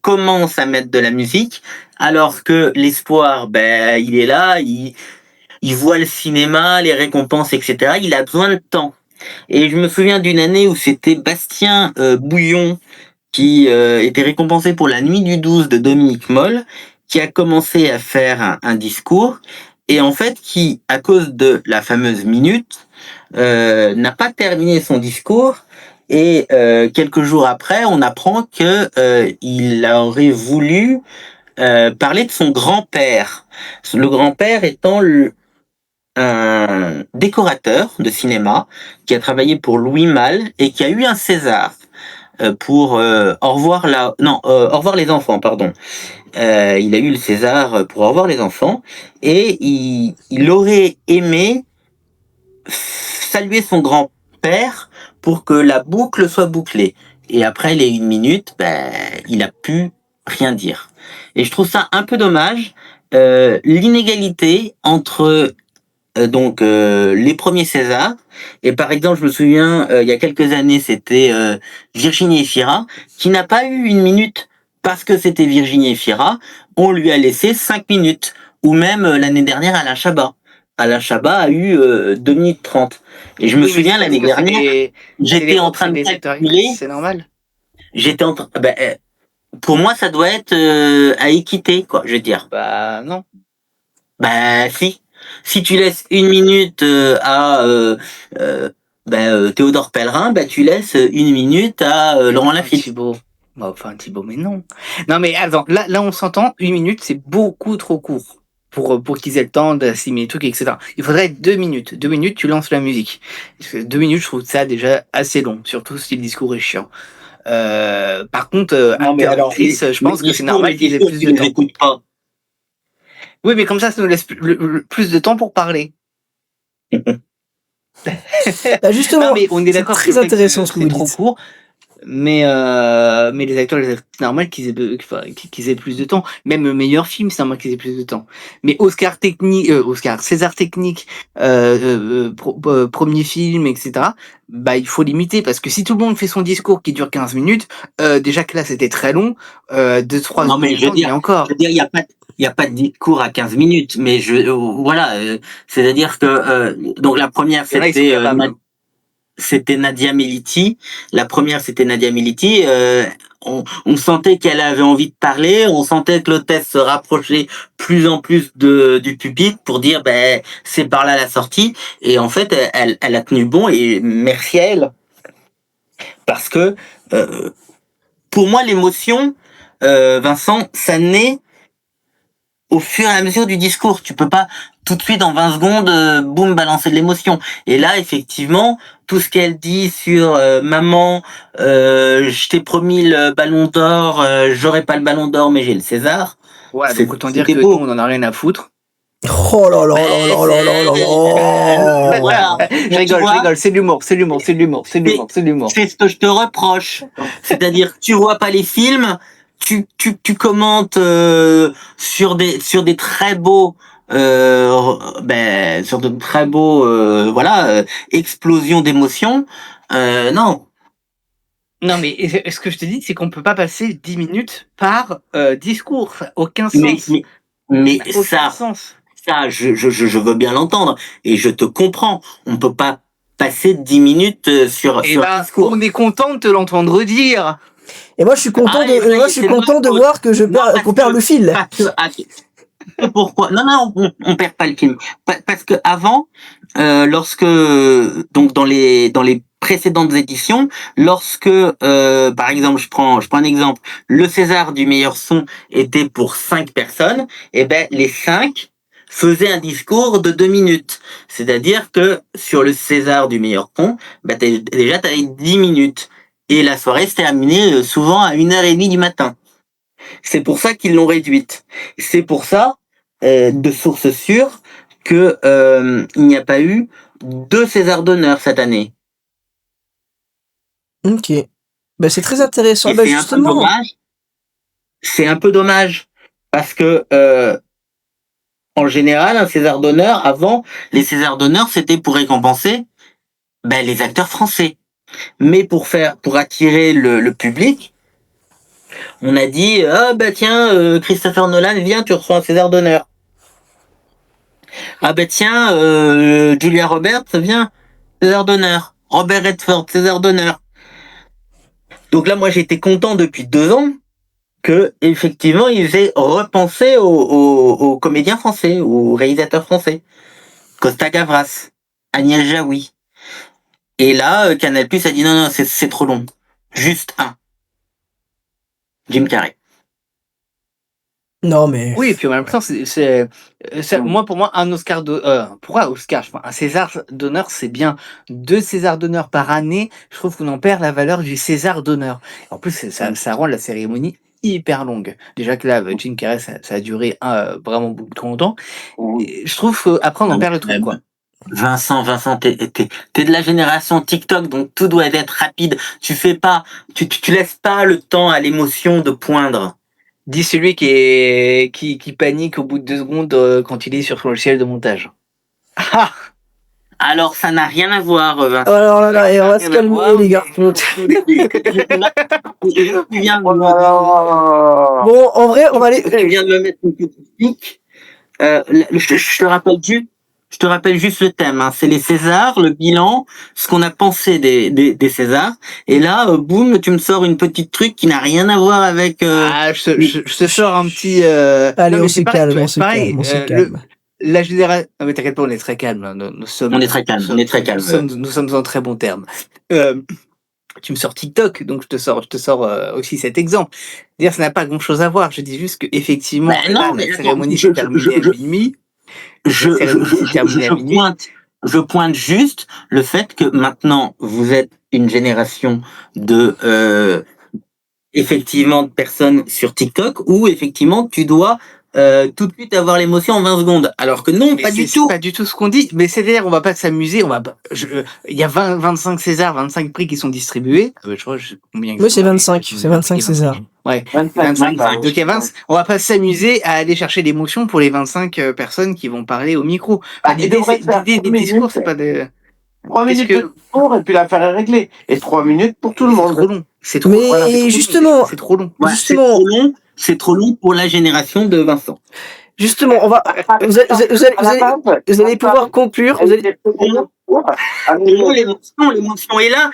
commence à mettre de la musique, alors que l'espoir, ben, il est là, il voit le cinéma, les récompenses, etc. Il a besoin de temps. Et je me souviens d'une année où c'était Bastien Bouillon qui était récompensé pour La Nuit du 12 de Dominique Moll, qui a commencé à faire un discours et en fait qui, à cause de la fameuse minute, n'a pas terminé son discours. Et quelques jours après, on apprend que il aurait voulu parler de son grand-père. Le grand-père étant un décorateur de cinéma qui a travaillé pour Louis Malle et qui a eu un César. pour Au revoir Au revoir les enfants, pardon. Il a eu le César pour Au revoir les enfants et il aurait aimé saluer son grand-père pour que la boucle soit bouclée. Et après les 1 minute, il a pu rien dire. Et je trouve ça un peu dommage. L'inégalité entre les premiers Césars. Et par exemple, je me souviens, il y a quelques années, c'était Virginie Efira, qui n'a pas eu 1 minute parce que c'était Virginie Efira. On lui a laissé 5 minutes. Ou même l'année dernière, Alain Chabat. Alain Chabat a eu 2 minutes 30. Et je me Oui, mais souviens c'est parce l'année que c'est dernière, les j'étais en train de les acteurs calculer. actrices, c'est normal. J'étais en train. Pour moi, ça doit être à équité, quoi. Je veux dire. Bah non. Bah si. Si tu laisses 1 minute à Théodore Pellerin, tu laisses 1 minute à Laurent Enfin, Lafitte. Thibaut. Bah, enfin, Thibaut, mais non. Non, mais attends, là, on s'entend, 1 minute, c'est beaucoup trop court pour qu'ils aient le temps d'assimiler les trucs, etc. Il faudrait 2 minutes. 2 minutes, tu lances la musique. Parce que 2 minutes, je trouve ça déjà assez long, surtout si le discours est chiant. Par contre, Non mais acteur, alors actrice, je pense que c'est les normal qu'ils aient discours, plus tu de les temps. écoutes pas. Oui, mais comme ça nous laisse plus de temps pour parler. Bah, justement, Non, mais on est c'est d'accord très sur le fait intéressant ce que c'est vous trop dites. court. Mais les acteurs, c'est normal qu'ils aient plus de temps. Même le meilleur film, c'est normal qu'ils aient plus de temps. Mais César technique, premier film, etc. Bah, il faut limiter parce que si tout le monde fait son discours qui dure 15 minutes, déjà que là c'était très long, 2-3 Non mais premiers temps, il y a encore. il y a pas de discours à 15 minutes. Mais voilà, c'est-à-dire que donc la première Il y en a, ils sont capables. c'était Nadia Meliti. La première, c'était Nadia Meliti. On sentait qu'elle avait envie de parler. On sentait que l'hôtesse se rapprochait plus en plus du public pour dire, c'est par là la sortie. Et en fait, elle a tenu bon et merci à elle. Parce que, pour moi, l'émotion, Vincent, ça naît au fur et à mesure du discours. Tu peux pas tout de suite en 20 secondes, boum, balancer de l'émotion. Et là, effectivement, tout ce qu'elle dit sur maman, je t'ai promis le ballon d'or, j'aurai pas le ballon d'or, mais j'ai le César. Voilà, donc autant dire C'était que nous, beau. on en a rien à foutre. Oh là là là là là là là là. Voilà. Je Mais tu vois, rigole, c'est de l'humour, c'est de l'humour, c'est de l'humour, c'est de l'humour, c'est de l'humour. c'est ce que je te reproche. C'est-à-dire que tu vois pas les films, tu commentes sur des très beaux sur de très beaux explosions d'émotions. Non. Non, mais ce que je te dis, c'est qu'on peut pas passer 10 minutes par discours. Ça n'a aucun Mais sens. mais, mais Aucun sens. ça je veux bien l'entendre et je te comprends. On peut pas passer 10 minutes Eh sur un ben, discours. on est content de te l'entendre dire. Et moi, je suis content Ah, et ça y moi, est, je suis c'est de content ma de faute. voir que Non, parce qu'on perd que- le fil. Pourquoi? Non, on perd pas le film. Parce que avant, lorsque donc dans les précédentes éditions, lorsque par exemple je prends un exemple, le César du meilleur son était pour 5 personnes, et les 5 faisaient un discours de 2 minutes. C'est-à-dire que sur le César du meilleur son, déjà t'avais 10 minutes. Et la soirée se terminait souvent à 1h30 du matin. C'est pour ça qu'ils l'ont réduite. C'est pour ça, de source sûre, que il n'y a pas eu 2 Césars d'honneur cette année. Ok. Bah, c'est très intéressant. Et Bah, c'est un peu justement. dommage. C'est un peu dommage parce que en général, un César d'honneur, avant, les Césars d'honneur, c'était pour récompenser les acteurs français. Mais pour attirer le public, on a dit ah tiens, Christopher Nolan, viens, tu reçois un César d'honneur. Ah tiens, Julia Roberts, viens, César d'honneur. Robert Redford, César d'honneur. Donc là, moi, j'étais content depuis 2 ans que effectivement ils aient repensé aux comédiens français, aux réalisateurs français. Costa Gavras, Agnès Jaoui. Et là, Canal+ a dit non, c'est trop long. Juste un. Jim Carrey. Non, mais Oui, et puis en même temps, moi, pour moi, un Oscar pourquoi Oscar? Enfin, un César d'honneur, c'est bien. 2 Césars d'honneur par année, je trouve qu'on en perd la valeur du César d'honneur. En plus, ça rend la cérémonie hyper longue. Déjà que là, Jim Carrey, ça a duré vraiment beaucoup trop longtemps. Et je trouve qu'après, on en perd le truc, quoi. Vincent, t'es de la génération TikTok, donc tout doit être rapide. Tu laisses pas le temps à l'émotion de poindre. Dis celui qui panique au bout de 2 secondes quand il est sur son logiciel de montage. Ah! Alors, ça n'a rien à voir, Vincent. alors là, et on va se calmer, les gars. Bon, en vrai, on va aller. Tu viens de me mettre une petite pique. Je te rappelle juste le thème. Hein. C'est les Césars, le bilan, ce qu'on a pensé des Césars. Et là, boum, tu me sors une petite truc qui n'a rien à voir avec. Je te sors un petit. Allez, non, mais on c'est se pareil, calme, on se pareil, calme, on se calme. La génération. Non, mais t'inquiète pas, on est très calme. Hein. Nous sommes. On est très calme. Nous sommes en très bons termes. Tu me sors TikTok, donc je te sors aussi cet exemple. Dire, ça n'a pas grand-chose à voir. Je dis juste que effectivement, la cérémonie s'est terminée à minuit. Je pointe juste le fait que maintenant vous êtes une génération de effectivement de personnes sur TikTok où effectivement tu dois tout de suite avoir l'émotion en 20 secondes. Alors que non, mais pas du tout. Pas du tout ce qu'on dit. Mais c'est-à-dire, on va pas s'amuser. Il y a 25 Césars, 25 prix qui sont distribués. Je crois, combien. Oui, c'est 25. C'est 25 Césars. Ouais, 25. Donc, il y a 20, on va pas s'amuser à aller chercher l'émotion pour les 25 personnes qui vont parler au micro. L'idée des discours, c'est pas de. 3 minutes de discours et puis l'affaire est réglée. Et 3 minutes pour tout le monde. C'est trop long. C'est trop Mais long. justement, c'est trop long. Ouais, justement, c'est trop long pour la génération de Vincent. Justement, on va. Vous allez pouvoir conclure. L'émotion est là.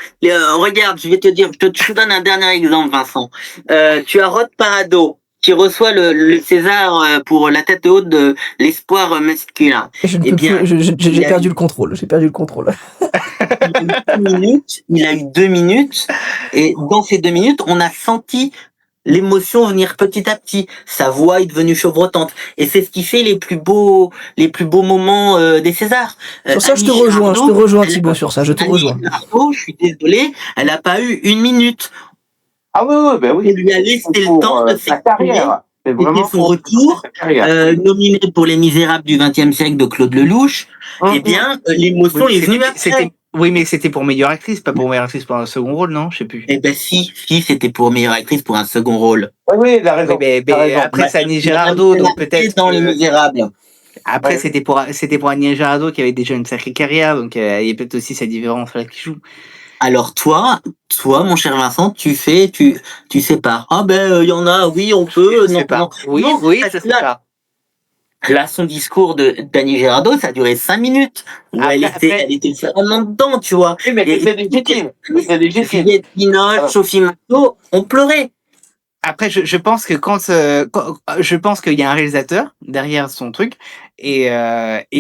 Regarde, je vais te dire, je te donne un dernier exemple, Vincent. Tu as Rod Parado qui reçoit le César pour la tête haute de l'espoir masculin. J'ai perdu le contrôle. J'ai perdu le contrôle. Il a eu 2 minutes, et dans ces 2 minutes, on a senti l'émotion venir petit à petit. Sa voix est devenue chevrotante. Et c'est ce qui fait les plus beaux moments des Césars. Sur ça, je te rejoins, Thibaut, sur ça, je te rejoins. Je suis désolé, elle n'a pas eu 1 minute. Ah oui, ben oui. Elle lui a laissé le temps de sa carrière. C'était son retour, nominé pour Les Misérables du XXe siècle de Claude Lelouch. Eh bien, l'émotion est venue après. Oui, mais c'était pour meilleure actrice, pas pour meilleure actrice pour un second rôle, non? Je sais plus. Eh ben si, c'était pour meilleure actrice pour un second rôle. Oui, il a raison. Mais après, c'est Annie Girardot, donc peut-être. Dans Les Misérables. Après, c'était pour Annie Girardot qui avait déjà une sacrée carrière, donc il y a peut-être aussi sa différence là qui joue. Alors toi, mon cher Vincent, tu sépares. Ah ben, il y en a, oui, on peut. Non. Oui, ça se sépare. Là, son discours d'Annie Girardot, ça a duré 5 minutes. Elle était vraiment dedans, tu vois. Oui, mais c'est légitime. Juliette Binoche, Sophie Marceau, on pleurait. Après, je pense que je pense qu'il y a un réalisateur derrière son truc et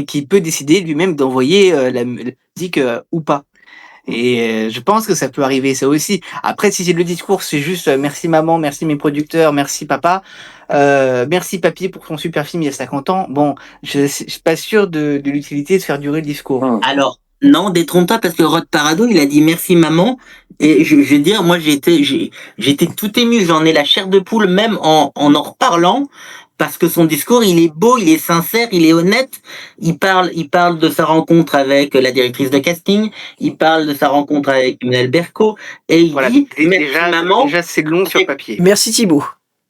qui peut décider lui-même d'envoyer la musique ou pas. Et je pense que ça peut arriver ça aussi. Après, si le discours c'est juste merci maman, merci mes producteurs, merci papa, merci papy pour ton super film il y a 50 ans. Bon, je suis pas sûr de l'utilité de faire durer le discours. Alors, non, détrompe-toi parce que Rod Parado, il a dit merci maman. Et je vais dire, moi j'étais tout ému, j'en ai la chair de poule même en reparlant. Parce que son discours, il est beau, il est sincère, il est honnête. Il parle de sa rencontre avec la directrice de casting. Il parle de sa rencontre avec Emmanuel Berco. Et il dit, déjà, maman. Déjà, c'est long sur papier. Merci Thibaut.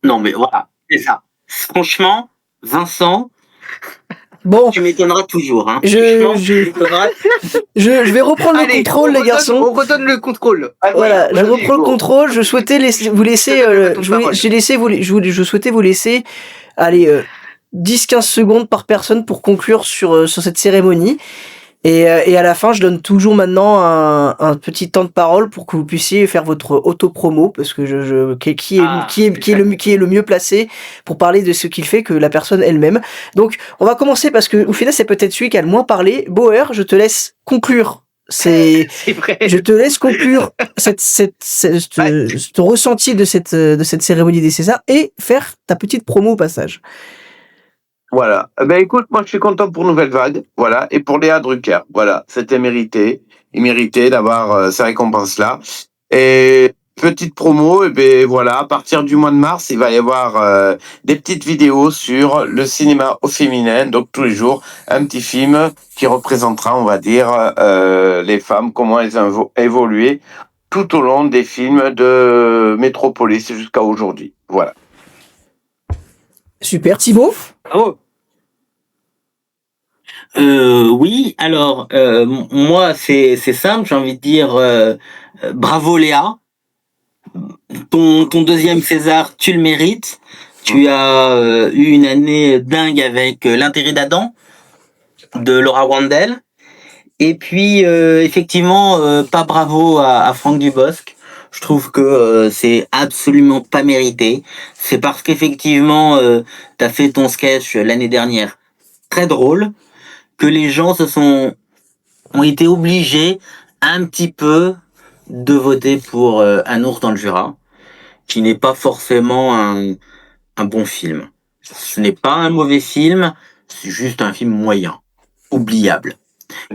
Non, mais voilà, c'est ça. Franchement, Vincent, bon, tu m'étonneras toujours. Hein. Je vais reprendre le contrôle, les garçons. On redonne le contrôle. Voilà, je reprends le contrôle. Je souhaitais vous laisser. Je souhaitais vous laisser. Allez, 10-15 secondes par personne pour conclure sur cette cérémonie. Et à la fin, je donne toujours maintenant un petit temps de parole pour que vous puissiez faire votre auto-promo, parce que qui est le mieux placé pour parler de ce qu'il fait que la personne elle-même. Donc, on va commencer parce que au final, c'est peut-être celui qui a le moins parlé. Bauer, je te laisse conclure C'est, C'est vrai. je te laisse conclure ton ressenti de cette cérémonie des Césars et faire ta petite promo au passage. Voilà. Ben écoute, moi je suis content pour Nouvelle Vague, voilà, et pour Léa Drucker, voilà, c'était mérité. Il méritait d'avoir ces récompenses-là. Et petite promo, et ben voilà, à partir du mois de mars, il va y avoir des petites vidéos sur le cinéma au féminin, donc tous les jours, un petit film qui représentera, on va dire, les femmes, comment elles ont évolué tout au long des films de Métropolis jusqu'à aujourd'hui. Voilà. Super, Thibaut. Oh, Oui, alors moi c'est simple, j'ai envie de dire bravo Léa, ton deuxième César, tu le mérites. Tu as eu une année dingue avec L'intérêt d'Adam de Laura Wandel. Et puis effectivement, pas bravo à Franck Dubosc. Je trouve que c'est absolument pas mérité. C'est parce qu'effectivement, t'as fait ton sketch l'année dernière très drôle que les gens ont été obligés un petit peu de voter pour Un ours dans le Jura, qui n'est pas forcément un bon film. Ce n'est pas un mauvais film, c'est juste un film moyen, oubliable.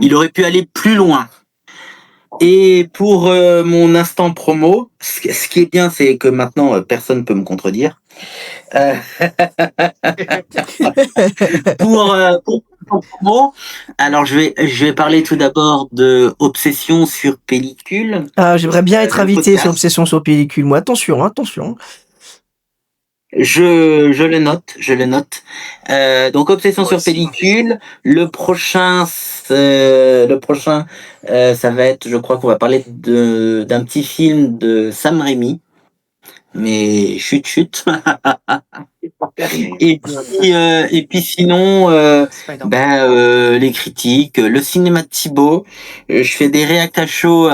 Il aurait pu aller plus loin. Et pour mon instant promo, ce qui est bien, c'est que maintenant, personne peut me contredire. Euh, pour mon promo, alors je vais parler tout d'abord de Obsession sur pellicule. Ah, j'aimerais bien être Le invité podcast. sur Obsession sur pellicule. Moi, attention, attention. Je le note, je le note. Donc Obsession sur pellicule. Le prochain, ça va être, je crois qu'on va parler d'un petit film de Sam Raimi, mais chut chut. Et puis sinon, les critiques, le cinéma de Thibaut. Je fais des react à chaud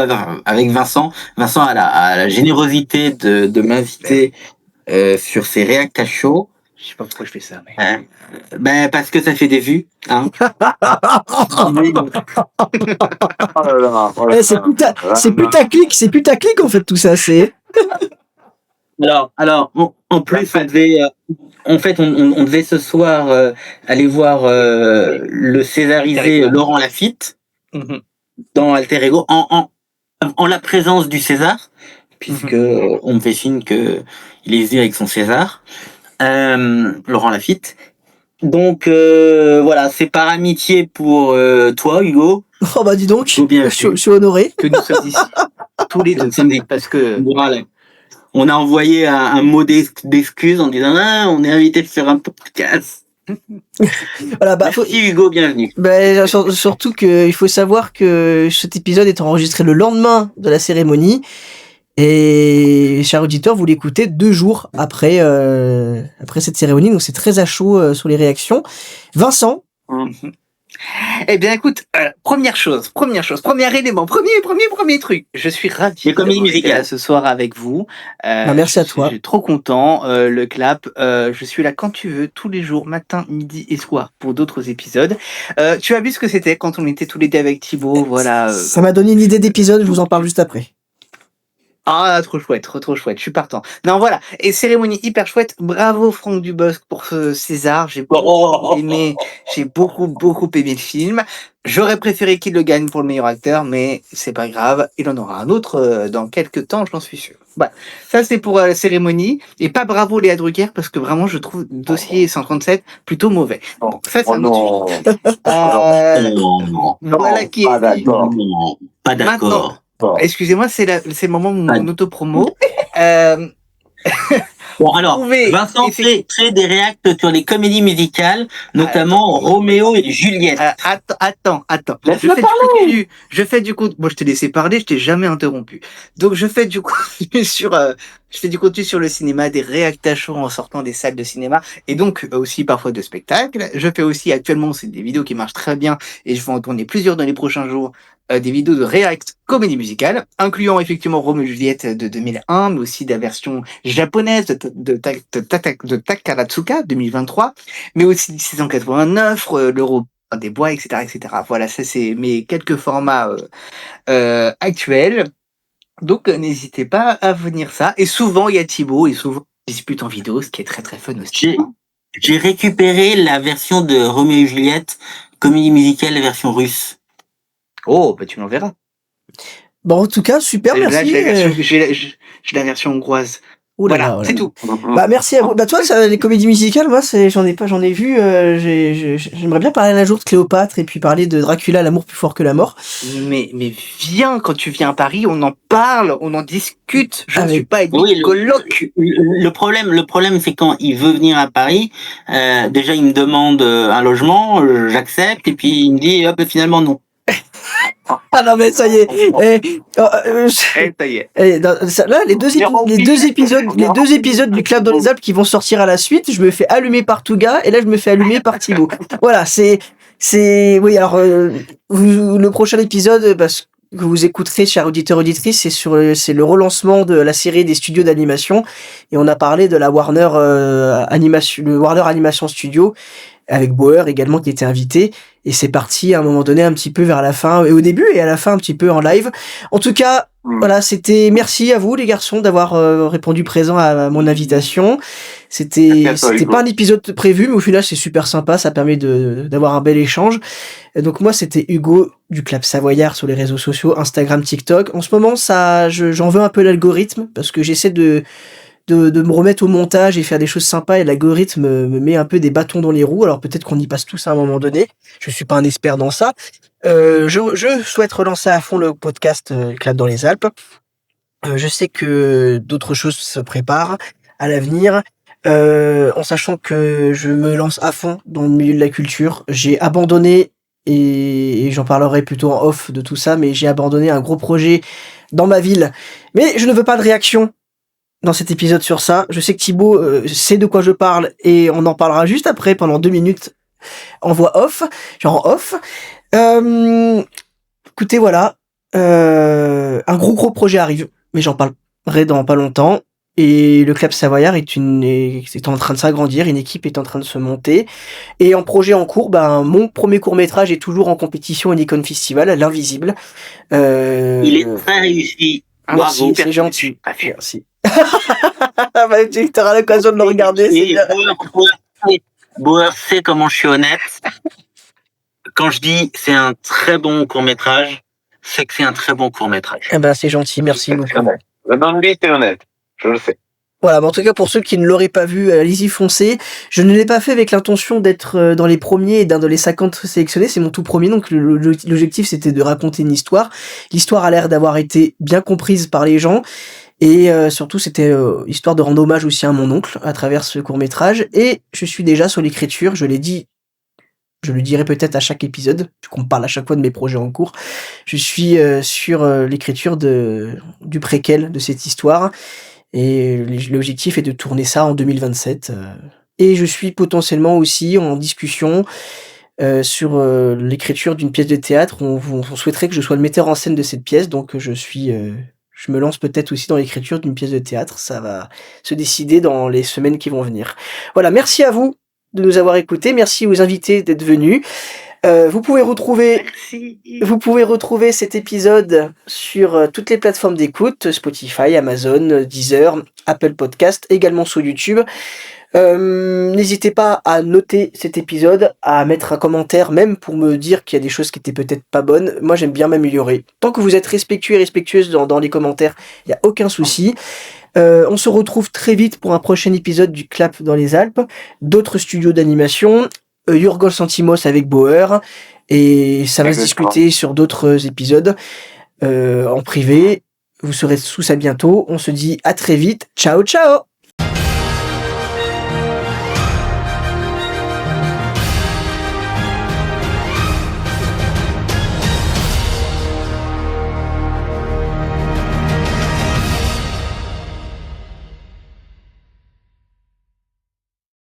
avec Vincent. Vincent a la générosité de m'inviter sur ses react à chaud. je sais pas pourquoi je fais ça, mais. Parce que ça fait des vues. Hein. C'est putaclic en fait tout ça. C'est. Alors, en plus, on devait ce soir aller voir le césarisé Laurent Lafitte Mhm. dans Alter Ego en la présence du César, puisque on me fait signe que il est venu avec son César, Laurent Lafitte. Donc voilà, c'est par amitié pour toi, Hugo. Oh bah dis donc, Hugo, bienvenue. je suis honoré. Que nous sommes ici. Tous les deux. Parce que. Voilà. On a envoyé un mot d'excuse en disant on est invité de faire un podcast. Voilà, bah, Merci Hugo, bienvenue. Bah, surtout qu'il faut savoir que cet épisode est enregistré le lendemain de la cérémonie. Et, cher auditeur, vous l'écoutez 2 jours après cette cérémonie, donc c'est très à chaud sur les réactions. Vincent. Eh bien, écoute, première chose, premier élément, premier truc. Je suis ravi d'être là ce soir avec vous. Merci à toi. Je suis trop content. Le clap, je suis là quand tu veux, tous les jours, matin, midi et soir, pour d'autres épisodes. Tu as vu ce que c'était quand on était tous les deux avec Thibaut, voilà. Ça m'a donné une idée d'épisode, je vous en parle juste après. Ah, trop chouette, trop chouette, je suis partant. Non, voilà, et cérémonie hyper chouette, bravo Franck Dubosc pour ce César, j'ai beaucoup aimé le film. J'aurais préféré qu'il le gagne pour le meilleur acteur, mais c'est pas grave, il en aura un autre dans quelques temps, j'en suis sûr. Voilà, ça c'est pour la cérémonie, et pas bravo Léa Drucker, parce que vraiment je trouve dossier 137 plutôt mauvais. Bon, ça c'est un autre sujet. Voilà qui est dit. Pas d'accord. Excusez-moi, c'est le moment de mon autopromo. Bon, alors, Vincent fait des réacts sur les comédies musicales, notamment Roméo et Juliette. Attends. Je fais du coup, moi je t'ai laissé parler, je t'ai jamais interrompu. Donc je fais du contenu sur le cinéma, des réacts à chaud en sortant des salles de cinéma, et donc aussi parfois de spectacles. Je fais aussi actuellement, c'est des vidéos qui marchent très bien, et je vais en tourner plusieurs dans les prochains jours. Des vidéos de react comédie musicale, incluant effectivement Roméo et Juliette de 2001, mais aussi des versions japonaises de Takaratsuka 2023, mais aussi 1689, l'Euro dans des bois, etc., etc. Voilà, ça c'est mes quelques formats actuels. Donc n'hésitez pas à venir ça. Et souvent il y a Thibaut et souvent on dispute en vidéo, ce qui est très très fun aussi. J'ai récupéré la version de Roméo et Juliette, comédie musicale, la version russe. Oh, bah tu m'enverras. Bon, en tout cas, super, Là, merci. j'ai la version hongroise. Ouh là Voilà, là, c'est tout. Bah merci à vous. Bah toi, les comédies musicales, moi, j'en ai vu. J'aimerais bien parler un jour de Cléopâtre et puis parler de Dracula, l'amour plus fort que la mort. Mais viens, quand tu viens à Paris, on en parle, on en discute. Je ne suis pas Oui, colloque. Le problème, c'est quand il veut venir à Paris, déjà il me demande un logement, j'accepte, et puis il me dit, hop, finalement non. Ah non mais ça y est. Ça y est. Là, les deux épisodes du Clap dans les Alpes qui vont sortir à la suite, je me fais allumer par Touga et là je me fais allumer par Thibaut. Voilà, oui. Alors le prochain épisode, parce que vous écouterez, chers auditeurs auditrices, c'est le relancement de la série des studios d'animation et on a parlé de la Warner Animation, le Warner Animation Studio, avec Bauer également qui était invité, et c'est parti à un moment donné un petit peu vers la fin, et au début et à la fin un petit peu en live. En tout cas, voilà, merci à vous les garçons d'avoir répondu présent à mon invitation. C'était pas un épisode prévu, mais au final c'est super sympa, ça permet d'avoir un bel échange. Et donc moi c'était Hugo du Clap Savoyard sur les réseaux sociaux, Instagram, TikTok. En ce moment j'en veux un peu l'algorithme, parce que j'essaie de me remettre au montage et faire des choses sympas, et l'algorithme me met un peu des bâtons dans les roues. Alors peut-être qu'on y passe tous à un moment donné. Je suis pas un expert dans ça. Je souhaite relancer à fond le podcast Clap dans les Alpes. Je sais que d'autres choses se préparent à l'avenir. En sachant que je me lance à fond dans le milieu de la culture. J'ai abandonné, et j'en parlerai plutôt en off de tout ça, mais j'ai abandonné un gros projet dans ma ville. Mais je ne veux pas de réaction dans cet épisode sur ça. Je sais que Thibaut sait de quoi je parle, et on en parlera juste après pendant 2 minutes en voix off, genre en off. Écoutez, voilà, un gros projet arrive, mais j'en parlerai dans pas longtemps. Et le Clap Savoyard est en train de s'agrandir, une équipe est en train de se monter. Et en projet en cours, mon premier court-métrage est toujours en compétition au Nikon Festival, à l'Invisible. Il est très réussi. Bravo. C'est gentil. Merci. Tu auras l'occasion de le regarder. Bauer sait comment je suis honnête. Quand je dis c'est un très bon court-métrage, c'est que c'est un très bon court-métrage. Eh ben, c'est gentil, merci beaucoup. Dans le livre, c'est honnête. Je le sais. Voilà, mais en tout cas, pour ceux qui ne l'auraient pas vu, allez-y, foncez. Je ne l'ai pas fait avec l'intention d'être dans les premiers et dans les 50 sélectionnés. C'est mon tout premier, donc l'objectif, c'était de raconter une histoire. L'histoire a l'air d'avoir été bien comprise par les gens. Et surtout, c'était histoire de rendre hommage aussi à mon oncle à travers ce court-métrage. Et je suis déjà sur l'écriture, je l'ai dit, je le dirai peut-être à chaque épisode, puisqu'on me parle à chaque fois de mes projets en cours. Je suis sur l'écriture du préquel de cette histoire. Et l'objectif est de tourner ça en 2027. Et je suis potentiellement aussi en discussion sur l'écriture d'une pièce de théâtre. On souhaiterait que je sois le metteur en scène de cette pièce, donc je me lance peut-être aussi dans l'écriture d'une pièce de théâtre. Ça va se décider dans les semaines qui vont venir. Voilà, merci à vous de nous avoir écoutés. Merci aux invités d'être venus. Vous pouvez retrouver cet épisode sur toutes les plateformes d'écoute, Spotify, Amazon, Deezer, Apple Podcast, également sur YouTube. N'hésitez pas à noter cet épisode, à mettre un commentaire, même pour me dire qu'il y a des choses qui étaient peut-être pas bonnes. Moi, j'aime bien m'améliorer. Tant que vous êtes respectueux et respectueuses dans les commentaires, il n'y a aucun souci. On se retrouve très vite pour un prochain épisode du Clap dans les Alpes, d'autres studios d'animation, Yorgos Lanthimos avec Bauer, et ça va se discuter sur d'autres épisodes en privé. Vous serez tous à bientôt. On se dit à très vite. Ciao, ciao!